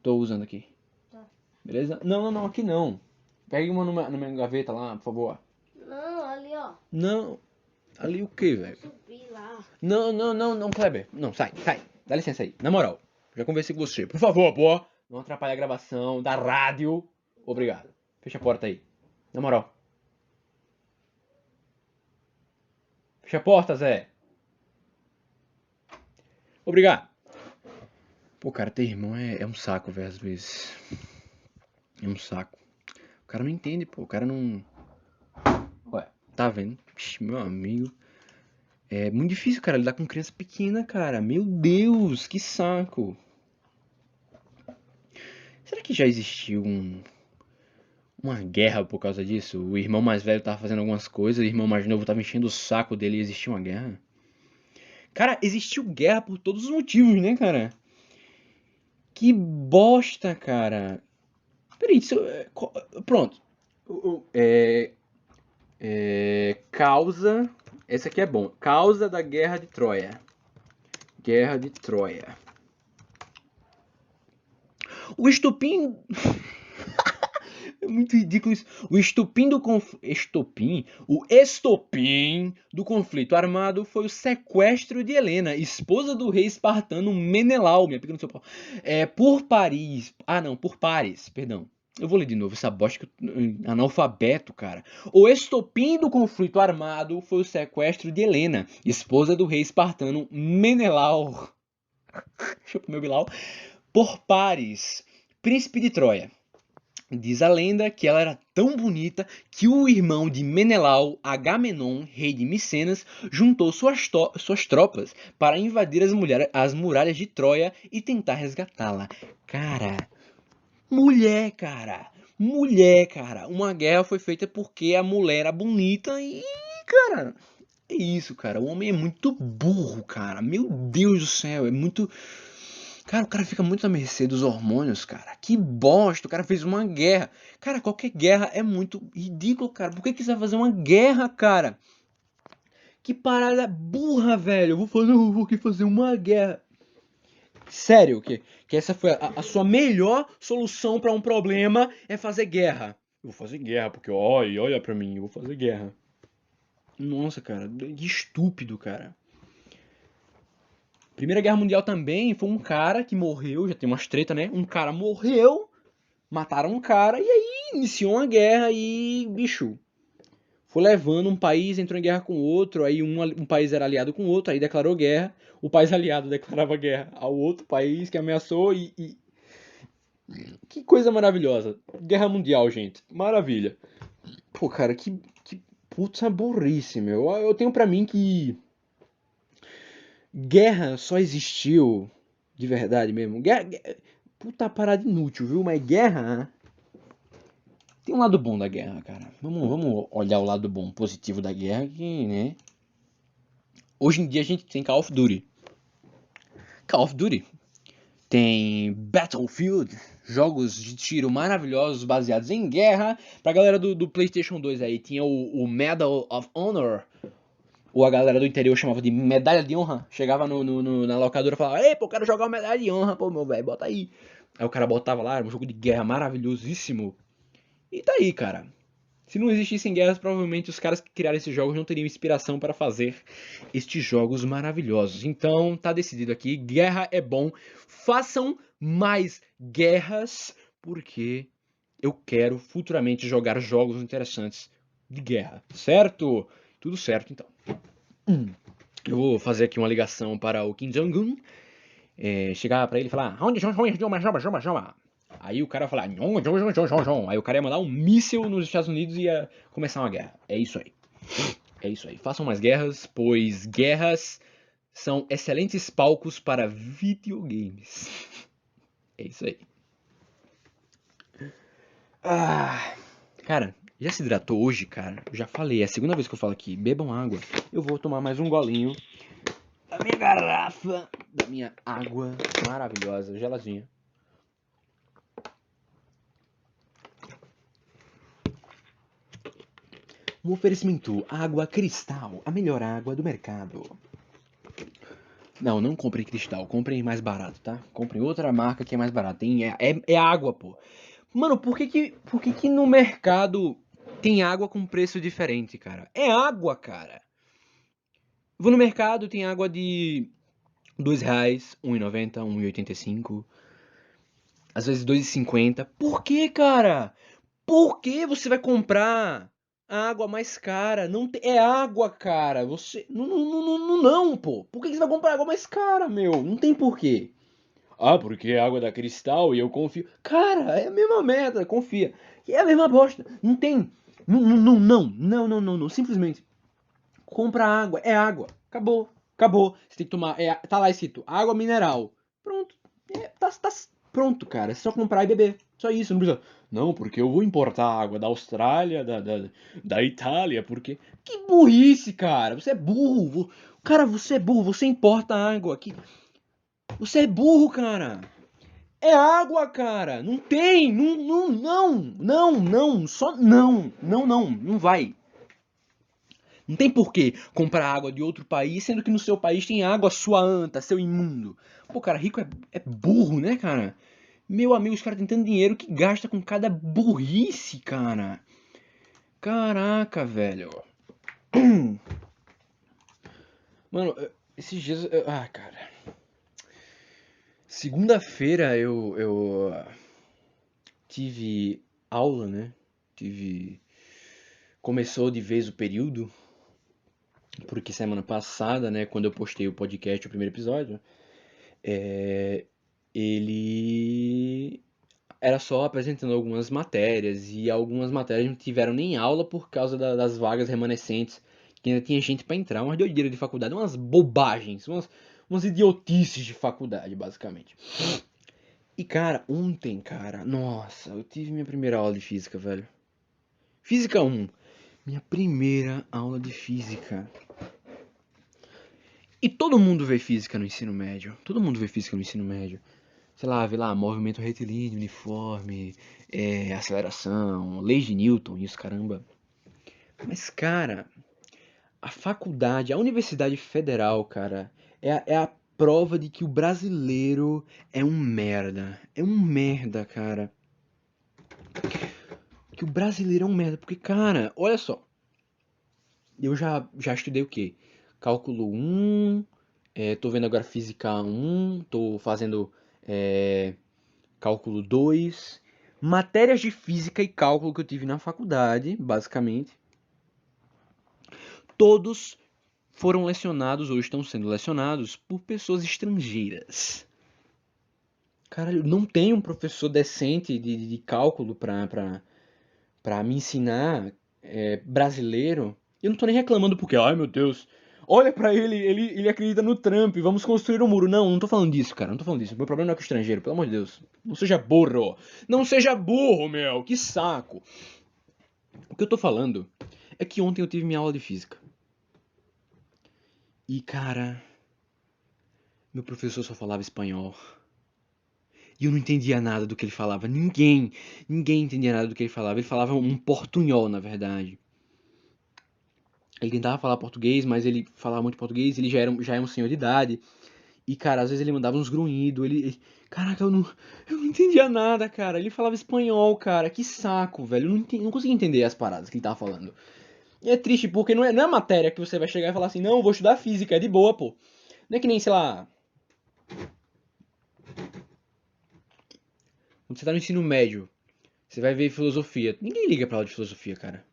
Tô usando aqui. Tá. Beleza? Não, aqui não. Pegue uma na minha gaveta lá, por favor. Não, ali, ó. Não. Ali o que, velho? Subi lá. Não, Kleber. Não, sai. Dá licença aí. Na moral, já conversei com você. Por favor, pô. Não atrapalha a gravação da rádio. Obrigado. Fecha a porta aí. Na moral. Fecha a porta, Zé. Obrigado. Pô, cara, ter irmão é um saco, velho, às vezes. É um saco. O cara não entende, pô. O cara não. Ué, tá vendo? Ixi, meu amigo. É muito difícil, cara, lidar com criança pequena, cara. Meu Deus, que saco. Será que já existiu uma guerra por causa disso? O irmão mais velho tava fazendo algumas coisas, o irmão mais novo tava enchendo o saco dele e existiu uma guerra? Cara, existiu guerra por todos os motivos, né, cara? Que bosta, cara. Peraí, pronto. Causa. Esse aqui é bom. Causa da Guerra de Troia. Guerra de Troia. O estupim. É muito ridículo isso. O estupim do estopim do conflito armado foi o sequestro de Helena, esposa do rei espartano Menelau, minha pica no seu pau. Por Paris. Ah, não, por Paris, perdão. Eu vou ler de novo essa bosta que analfabeto, cara. O estopim do conflito armado foi o sequestro de Helena, esposa do rei espartano Menelau. Deixa eu pro meu Bilau. Por Paris, príncipe de Troia. Diz a lenda que ela era tão bonita que o irmão de Menelau, Agamenon, rei de Micenas, juntou suas tropas para invadir as muralhas de Troia e tentar resgatá-la. Cara, mulher, cara. Mulher, cara. Uma guerra foi feita porque a mulher era bonita e, cara, é isso, cara. O homem é muito burro, cara. Meu Deus do céu, é muito. Cara, o cara fica muito à mercê dos hormônios, cara. Que bosta, o cara fez uma guerra. Cara, qualquer guerra é muito ridículo, cara. Por que você vai fazer uma guerra, cara? Que parada burra, velho. Eu vou aqui fazer uma guerra. Sério, que essa foi a sua melhor solução pra um problema é fazer guerra. Eu vou fazer guerra, porque olha pra mim, eu vou fazer guerra. Nossa, cara, que estúpido, cara. Primeira Guerra Mundial também foi um cara que morreu, já tem umas treta, né? Um cara morreu, mataram um cara e aí iniciou uma guerra e, bicho, foi levando um país, entrou em guerra com outro, aí um país era aliado com o outro, aí declarou guerra, o país aliado declarava guerra ao outro país que ameaçou e... Que coisa maravilhosa. Guerra Mundial, gente. Maravilha. Pô, cara, que puta burrice, meu. Eu tenho pra mim que guerra só existiu de verdade mesmo. Puta parada inútil, viu? Mas guerra. Tem um lado bom da guerra, cara. Vamos olhar o lado bom, positivo da guerra, que, né? Hoje em dia a gente tem Call of Duty. Call of Duty. Tem Battlefield, jogos de tiro maravilhosos baseados em guerra. Pra galera do PlayStation 2 aí, tinha o Medal of Honor, ou a galera do interior chamava de Medalha de Honra. Chegava na locadora e falava: Ei, pô, quero jogar uma Medalha de Honra, pô, meu velho, bota aí. Aí o cara botava lá, era um jogo de guerra maravilhosíssimo. E tá aí, cara. Se não existissem guerras, provavelmente os caras que criaram esses jogos não teriam inspiração para fazer estes jogos maravilhosos. Então, tá decidido aqui, guerra é bom. Façam mais guerras, porque eu quero futuramente jogar jogos interessantes de guerra, certo? Tudo certo, então. Eu vou fazer aqui uma ligação para o Kim Jong-un. Chegar para ele e falar: Onde chama? Aí o cara ia falar: Aí o cara ia mandar um míssil nos Estados Unidos e ia começar uma guerra. É isso aí. É isso aí. Façam mais guerras, pois guerras são excelentes palcos para videogames. É isso aí. Cara, já se hidratou hoje, cara? Eu já falei, é a segunda vez que eu falo aqui. Bebam água. Eu vou tomar mais um golinho da minha garrafa, da minha água maravilhosa, geladinha. Um oferecimento: água Cristal, a melhor água do mercado. Não comprem Cristal, comprem mais barato, tá? Comprem outra marca que é mais barata. É água, pô. Mano, por que no mercado tem água com preço diferente, cara? É água, cara. Vou no mercado, tem água de R$2, R$1,90, R$1,85. às vezes 2,50. Por que, cara? Por que você vai comprar água mais cara? Não é água, cara. Você não, pô. Por que você vai comprar água mais cara, meu? Não tem porquê. Ah, porque é água da Cristal e eu confio. Cara, é a mesma merda, confia. E é a mesma bosta. Não tem. Não. Simplesmente compra água. É água. Acabou. Acabou. Você tem que tomar. Tá lá escrito água mineral. Pronto. Tá pronto, cara. É só comprar e beber. Só isso. Não precisa. Não, porque eu vou importar água da Austrália, da Itália, porque. Que burrice, cara. Você é burro. Cara, você é burro. Você importa água aqui. Você é burro, cara. É água, cara. Não tem. Não. Só não vai. Não tem por que comprar água de outro país, sendo que no seu país tem água sua anta, seu imundo. Pô, cara, rico é burro, né, cara? Meu amigo, os caras têm tanto dinheiro que gasta com cada burrice, cara. Caraca, velho. Mano, esses dias. Cara. Segunda-feira eu tive aula, né? Tive. Começou de vez o período, porque semana passada, né, quando eu postei o podcast, o primeiro episódio, ele era só apresentando algumas matérias, e algumas matérias não tiveram nem aula por causa das vagas remanescentes, que ainda tinha gente pra entrar, umas doideiras de faculdade, umas bobagens, umas idiotices de faculdade, basicamente. E cara, ontem, cara, nossa, eu tive minha primeira aula de física, velho. Física 1, minha primeira aula de física. E todo mundo vê física no ensino médio. Todo mundo vê física no ensino médio. Sei lá, vê lá, movimento retilíneo, uniforme, aceleração, leis de Newton e os caramba. Mas, cara, a faculdade, a Universidade Federal, cara, é a prova de que o brasileiro é um merda. É um merda, cara. Que o brasileiro é um merda. Porque, cara, olha só. Eu já estudei o quê? Cálculo 1, tô vendo agora Física 1, tô fazendo Cálculo 2. Matérias de Física e Cálculo que eu tive na faculdade, basicamente. Todos foram lecionados ou estão sendo lecionados por pessoas estrangeiras. Caralho, não tem um professor decente de cálculo pra me ensinar brasileiro. Eu não tô nem reclamando porque, ai meu Deus, olha pra ele acredita no Trump, vamos construir um muro. Não tô falando disso, cara, não tô falando disso. Meu problema não é com o estrangeiro, pelo amor de Deus. Não seja burro. Não seja burro, meu, que saco. O que eu tô falando é que ontem eu tive minha aula de física. E, cara, meu professor só falava espanhol. E eu não entendia nada do que ele falava. Ninguém entendia nada do que ele falava. Ele falava um portunhol, na verdade. Ele tentava falar português, mas ele falava muito português, ele já é um senhor de idade. E, cara, às vezes ele mandava uns grunhidos, Caraca, eu não entendia nada, cara. Ele falava espanhol, cara. Que saco, velho. Eu não conseguia entender as paradas que ele tava falando. E é triste, porque não é matéria que você vai chegar e falar assim, não, eu vou estudar física, é de boa, pô. Não é que nem, sei lá... Quando você tá no ensino médio, você vai ver filosofia. Ninguém liga pra aula de filosofia, cara.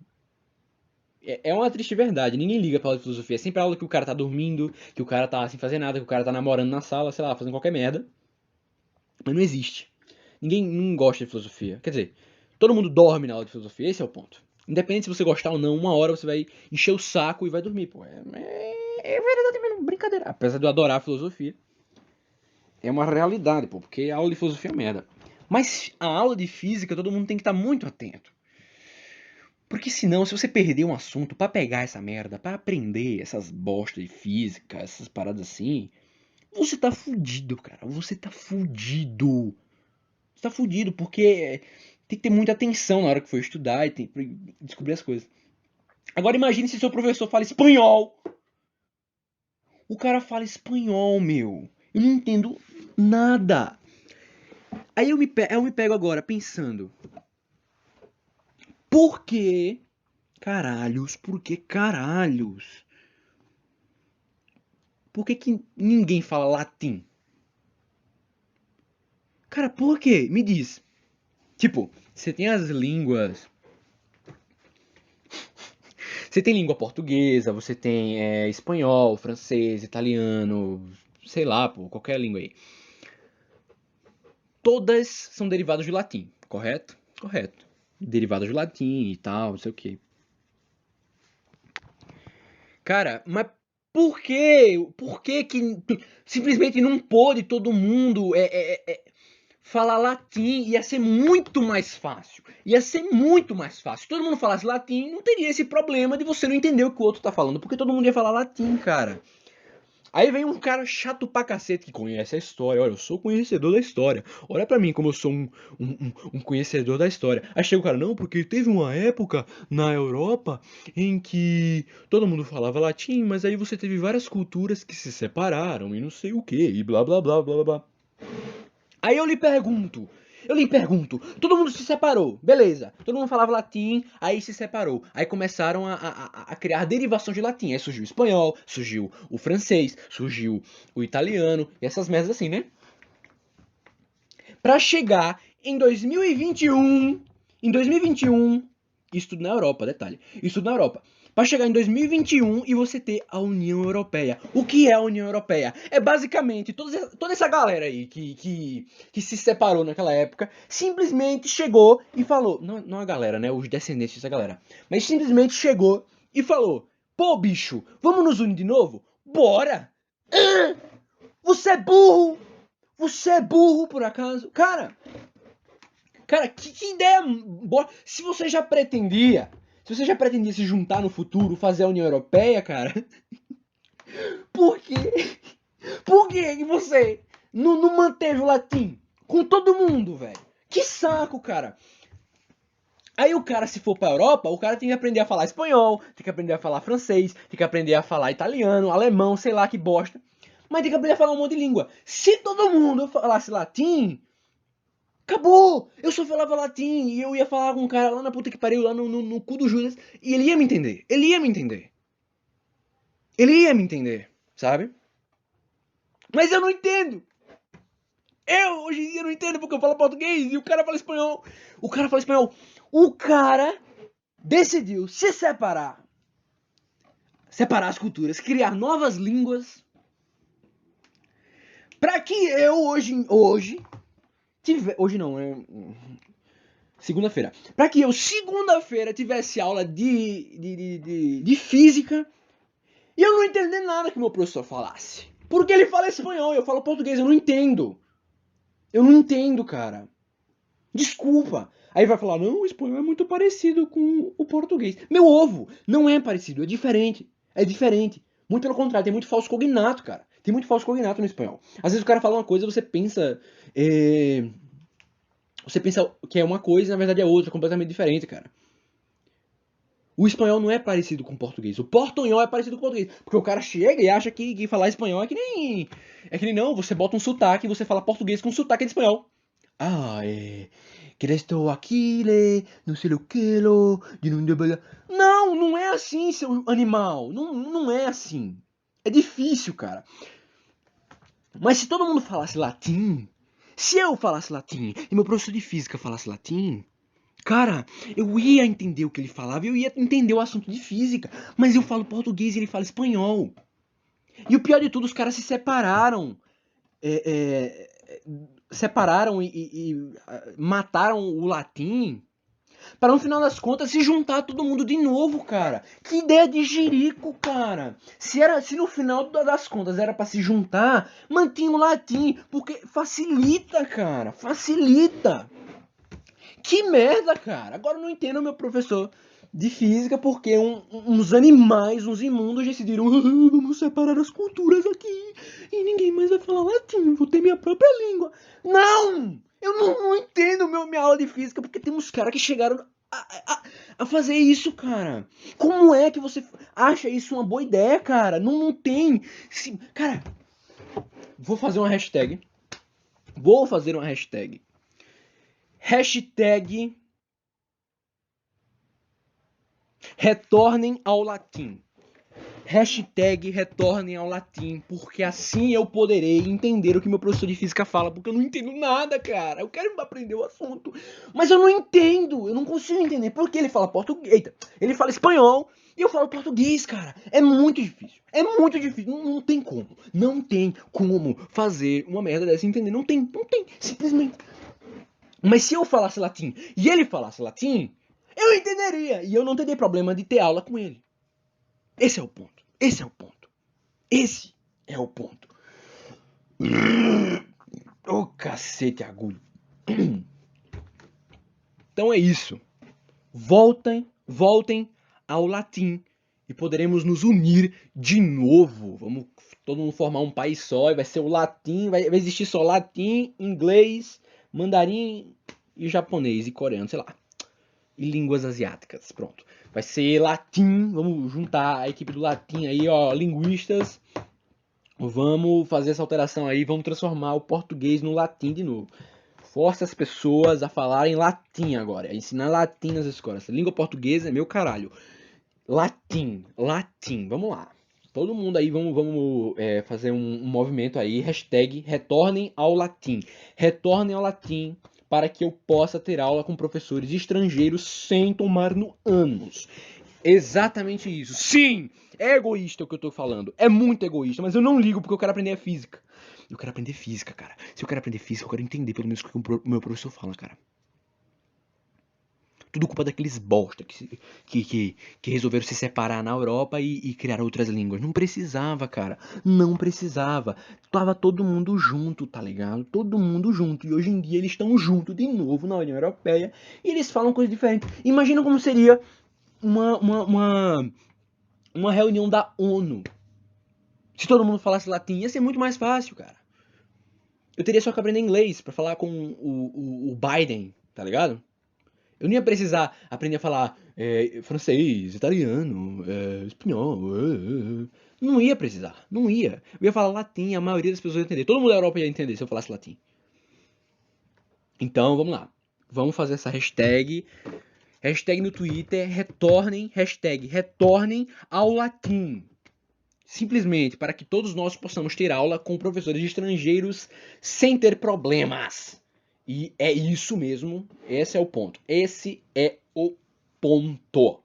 É uma triste verdade, ninguém liga pra aula de filosofia. É sempre a aula que o cara tá dormindo, que o cara tá sem fazer nada, que o cara tá namorando na sala, sei lá, fazendo qualquer merda. Mas não existe. Ninguém não gosta de filosofia. Quer dizer, todo mundo dorme na aula de filosofia, esse é o ponto. Independente se você gostar ou não, uma hora você vai encher o saco e vai dormir, pô. É verdade mesmo, brincadeira. Apesar de eu adorar a filosofia, é uma realidade, pô, porque a aula de filosofia é merda. Mas a aula de física, todo mundo tem que estar muito atento. Porque senão, se você perder um assunto pra pegar essa merda, pra aprender essas bostas de física, essas paradas assim, você tá fudido, cara. Você tá fudido. Você tá fudido, porque tem que ter muita atenção na hora que for estudar e tem que descobrir as coisas. Agora imagine se seu professor fala espanhol. O cara fala espanhol, meu. Eu não entendo nada. Aí eu me pego agora pensando. Por que caralhos? Por que caralhos? Por que ninguém fala latim? Cara, por quê? Me diz. Tipo, você tem as línguas. Você tem língua portuguesa, você tem espanhol, francês, italiano, sei lá, pô, qualquer língua aí. Todas são derivadas do latim, correto? Correto. Derivadas do latim e tal, não sei o quê. Cara, mas por quê? Por que que simplesmente não pôde todo mundo falar latim? Ia ser muito mais fácil. Ia ser muito mais fácil. Se todo mundo falasse latim, não teria esse problema de você não entender o que o outro tá falando, porque todo mundo ia falar latim, cara. Aí vem um cara chato pra cacete que conhece a história. Olha, eu sou conhecedor da história. Olha pra mim como eu sou um conhecedor da história. Aí chega o cara, não, porque teve uma época na Europa em que todo mundo falava latim, mas aí você teve várias culturas que se separaram e não sei o que, e blá blá blá blá blá. Aí eu lhe pergunto, todo mundo se separou, beleza, todo mundo falava latim, aí se separou, aí começaram a criar derivações de latim, aí surgiu o espanhol, surgiu o francês, surgiu o italiano, e essas merdas assim, né? Pra chegar em 2021, isso tudo na Europa, detalhe, isso tudo na Europa. Para chegar em 2021 e você ter a União Europeia. O que é a União Europeia? É basicamente toda essa galera aí que se separou naquela época, simplesmente chegou e falou, não a galera, né, os descendentes dessa galera, mas simplesmente chegou e falou, pô bicho, vamos nos unir de novo? Bora! Você é burro! Você é burro, por acaso? Cara, que ideia boa. Se você já pretendia se juntar no futuro, fazer a União Europeia, cara, por quê? Por que você não manteve o latim com todo mundo, velho? Que saco, cara. Aí o cara, se for pra Europa, o cara tem que aprender a falar espanhol, tem que aprender a falar francês, tem que aprender a falar italiano, alemão, sei lá que bosta. Mas tem que aprender a falar um monte de língua. Se todo mundo falasse latim, acabou! Eu só falava latim e eu ia falar com um cara lá na puta que pariu, lá no cu do Judas, e ele ia me entender. Ele ia me entender. Ele ia me entender, sabe? Mas eu não entendo. Eu, hoje em dia, não entendo porque eu falo português e o cara fala espanhol. O cara fala espanhol. O cara decidiu se separar. Separar as culturas, criar novas línguas. Pra que eu hoje hoje não, é segunda-feira. Pra que eu segunda-feira tivesse aula de física e eu não entender nada que o meu professor falasse. Porque ele fala espanhol e eu falo português, eu não entendo. Eu não entendo, cara. Desculpa. Aí vai falar, não, o espanhol é muito parecido com o português. Meu ovo, não é parecido, é diferente. É diferente. Muito pelo contrário, tem muito falso cognato, cara. Tem muito falso cognato no espanhol. Às vezes o cara fala uma coisa, você pensa. Você pensa que é uma coisa e na verdade é outra, completamente diferente, cara. O espanhol não é parecido com o português. O portunhol é parecido com o português. Porque o cara chega e acha que falar espanhol é que nem. É que nem não, você bota um sotaque e você fala português com sotaque de espanhol. Ah, que estou aqui, não sei o que, não é assim, seu animal. Não é assim. É difícil, cara. Mas se todo mundo falasse latim, se eu falasse latim e meu professor de física falasse latim, cara, eu ia entender o que ele falava, eu ia entender o assunto de física, mas eu falo português e ele fala espanhol. E o pior de tudo, os caras se separaram. Separaram e mataram o latim para no final das contas se juntar todo mundo de novo, cara. Que ideia de jirico, cara. Se no final das contas era para se juntar, mantinha o latim, porque facilita, cara. Facilita. Que merda, cara. Agora eu não entendo o meu professor de física porque uns animais, uns imundos decidiram vamos separar as culturas aqui e ninguém mais vai falar latim, vou ter minha própria língua. Não! Eu não entendo minha aula de física porque tem uns caras que chegaram a fazer isso, cara. Como é que você acha isso uma boa ideia, cara? Não tem. Cara, vou fazer uma hashtag. Vou fazer uma hashtag. Hashtag retornem ao latim. Hashtag retornem ao latim, porque assim eu poderei entender o que meu professor de física fala, porque eu não entendo nada, cara. Eu quero aprender o assunto, mas eu não entendo, eu não consigo entender. Porque ele fala português, eita, ele fala espanhol e eu falo português, cara. É muito difícil, não tem como. Não tem como fazer uma merda dessa entender, não tem, simplesmente. Mas se eu falasse latim e ele falasse latim, eu entenderia e eu não teria problema de ter aula com ele. Esse é o ponto. Esse é o ponto. Esse é o ponto. Ô cacete agulho. Então é isso. Voltem ao latim e poderemos nos unir de novo. Vamos todo mundo formar um país só e vai ser o latim, vai existir só latim, inglês, mandarim e japonês e coreano, sei lá. E línguas asiáticas, pronto. Vai ser latim, vamos juntar a equipe do latim aí, ó, linguistas. Vamos fazer essa alteração aí, vamos transformar o português no latim de novo. Força as pessoas a falarem latim agora, a ensinar latim nas escolas. A língua portuguesa é meu caralho. Latim, vamos lá. Todo mundo aí, vamos fazer um movimento aí, hashtag retornem ao latim. Retornem ao latim para que eu possa ter aula com professores estrangeiros sem tomar no ânus. Exatamente isso. Sim, é egoísta o que eu tô falando. É muito egoísta, mas eu não ligo porque eu quero aprender física. Eu quero aprender física, cara. Se eu quero aprender física, eu quero entender pelo menos o que o meu professor fala, cara. Tudo culpa daqueles bosta que resolveram se separar na Europa e criar outras línguas. Não precisava, cara. Não precisava. Tava todo mundo junto, tá ligado? Todo mundo junto. E hoje em dia eles estão juntos de novo na União Europeia e eles falam coisas diferentes. Imagina como seria uma reunião da ONU. Se todo mundo falasse latim, ia ser muito mais fácil, cara. Eu teria só que aprender inglês pra falar com o Biden, tá ligado? Eu não ia precisar aprender a falar francês, italiano, espanhol. Não ia precisar, não ia. Eu ia falar latim, a maioria das pessoas ia entender. Todo mundo da Europa ia entender se eu falasse latim. Então, vamos lá. Vamos fazer essa hashtag. Hashtag no Twitter, hashtag retornem ao latim. Simplesmente para que todos nós possamos ter aula com professores estrangeiros sem ter problemas. E é isso mesmo, esse é o ponto. Esse é o ponto.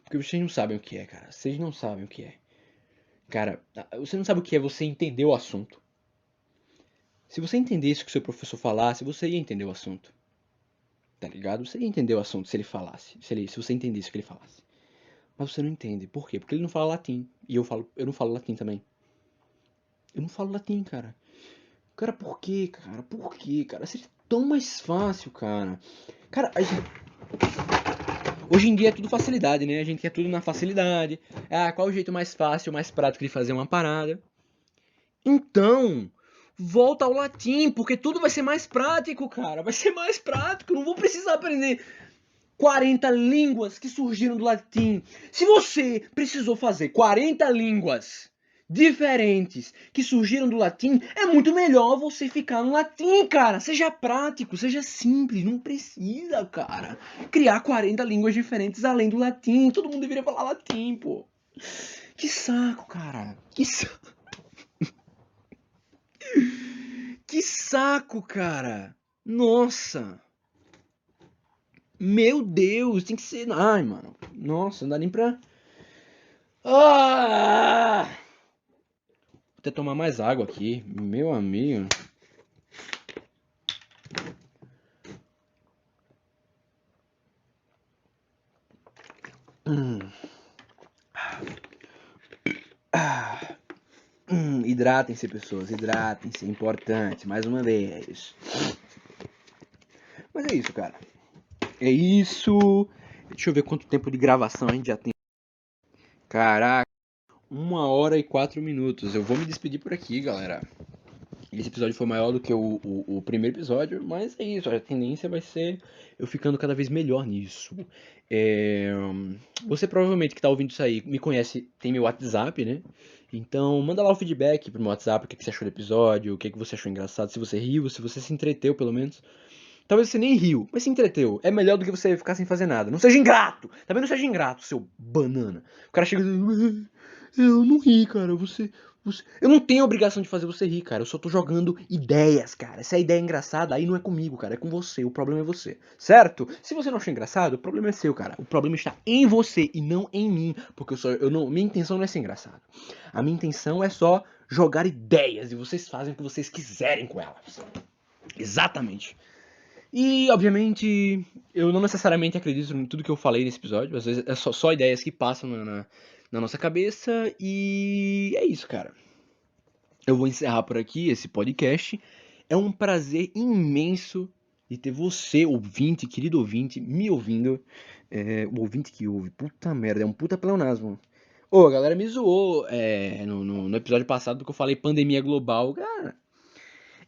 Porque vocês não sabem o que é, cara. Vocês não sabem o que é. Cara, você não sabe o que é você entender o assunto. Se você entendesse o que o seu professor falasse, você ia entender o assunto. Tá ligado? Você ia entender o assunto se ele falasse. Se você entendesse o que ele falasse. Mas você não entende. Por quê? Porque ele não fala latim. E eu não falo latim também. Eu não falo latim, cara. Cara, por quê, cara? Por quê, cara? Seria tão mais fácil, cara. Cara, hoje em dia é tudo facilidade, né? A gente quer tudo na facilidade. Ah, qual é o jeito mais fácil, mais prático de fazer uma parada? Então, volta ao latim, porque tudo vai ser mais prático, cara. Vai ser mais prático. Eu não vou precisar aprender 40 línguas que surgiram do latim. Se você precisou fazer 40 línguas diferentes que surgiram do latim, é muito melhor você ficar no latim, cara. Seja prático, seja simples, não precisa, cara, criar 40 línguas diferentes além do latim. Todo mundo deveria falar latim, pô. Que saco, cara. Que saco. Que saco, cara. Nossa. Meu Deus, tem que ser. Ai, mano. Nossa, não dá nem pra. Ah! Vou até tomar mais água aqui, meu amigo. Hidratem-se, pessoas, hidratem-se, importante, mais uma vez. Mas é isso, cara. É isso. Deixa eu ver quanto tempo de gravação a gente já tem. Caraca, 1h e 4 minutos. Eu vou me despedir por aqui, galera. Esse episódio foi maior do que o primeiro episódio, mas é isso. A tendência vai ser eu ficando cada vez melhor nisso. Você provavelmente que tá ouvindo isso aí me conhece, tem meu WhatsApp, né? Então manda lá o feedback pro meu WhatsApp, o que você achou do episódio, o que você achou engraçado, se você riu, se você se entreteu pelo menos. Talvez você nem riu, mas se entreteu. É melhor do que você ficar sem fazer nada. Não seja ingrato! Também não seja ingrato, seu banana. O cara chega e eu não ri, cara. Eu não tenho a obrigação de fazer você rir, cara. Eu só tô jogando ideias, cara. Se a ideia é engraçada, aí não é comigo, cara. É com você. O problema é você. Certo? Se você não achou engraçado, o problema é seu, cara. O problema está em você e não em mim. Porque minha intenção não é ser engraçado. A minha intenção é só jogar ideias. E vocês fazem o que vocês quiserem com elas. Exatamente. E, obviamente, eu não necessariamente acredito em tudo que eu falei nesse episódio. Às vezes é só ideias que passam na nossa cabeça. E é isso, cara. Eu vou encerrar por aqui esse podcast. É um prazer imenso de ter você, ouvinte, querido ouvinte, me ouvindo. O ouvinte que ouve. Puta merda, é um puta pleonasmo. Ô, a galera me zoou no episódio passado que eu falei pandemia global. Cara,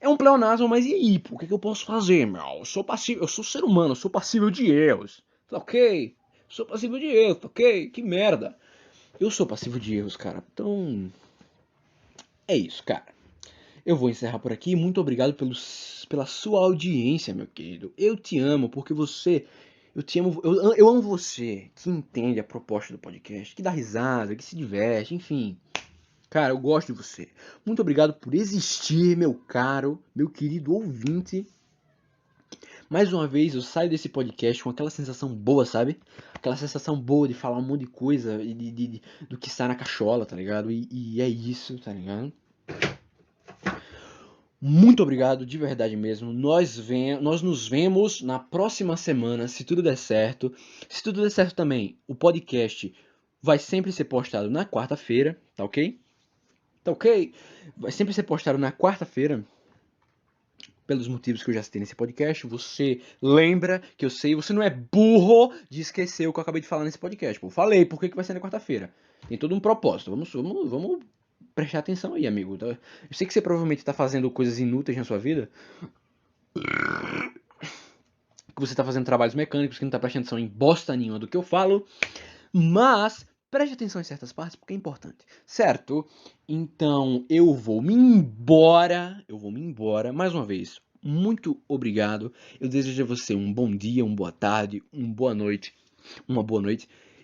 é um pleonasmo, mas e aí? O que eu posso fazer, meu? Eu sou passivo, eu sou ser humano, eu sou passível de erros. Tá ok? Sou passível de erros, tá ok? Que merda. Eu sou passível de erros, cara. Então, é isso, cara. Eu vou encerrar por aqui. Muito obrigado pela sua audiência, meu querido. Eu te amo porque você... Eu te amo, eu amo você que entende a proposta do podcast, que dá risada, que se diverte, enfim. Cara, eu gosto de você. Muito obrigado por existir, meu caro, meu querido ouvinte. Mais uma vez, eu saio desse podcast com aquela sensação boa, sabe? Aquela sensação boa de falar um monte de coisa e do que está na cachola, tá ligado? E é isso, tá ligado? Muito obrigado, de verdade mesmo. Nós nos vemos na próxima semana, se tudo der certo. Se tudo der certo também, o podcast vai sempre ser postado na quarta-feira, tá ok? Tá ok? Vai sempre ser postado na quarta-feira, pelos motivos que eu já citei nesse podcast. Você lembra que eu sei, você não é burro de esquecer o que eu acabei de falar nesse podcast. Pô, falei, por que vai ser na quarta-feira? Tem todo um propósito. Vamos prestar atenção aí, amigo. Eu sei que você provavelmente tá fazendo coisas inúteis na sua vida. Que você tá fazendo trabalhos mecânicos, que não tá prestando atenção em bosta nenhuma do que eu falo. Mas preste atenção em certas partes porque é importante, certo? Então eu vou me embora. Mais uma vez, muito obrigado. Eu desejo a você um bom dia, uma boa tarde, uma boa noite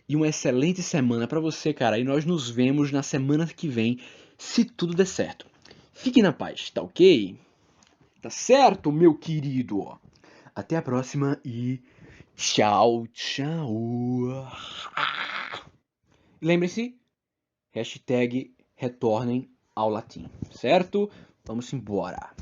e uma excelente semana pra você, cara. E nós nos vemos na semana que vem, se tudo der certo. Fique na paz, tá ok? Tá certo, meu querido? Até a próxima e tchau, tchau. Lembre-se, hashtag retornem ao latim, certo? Vamos embora.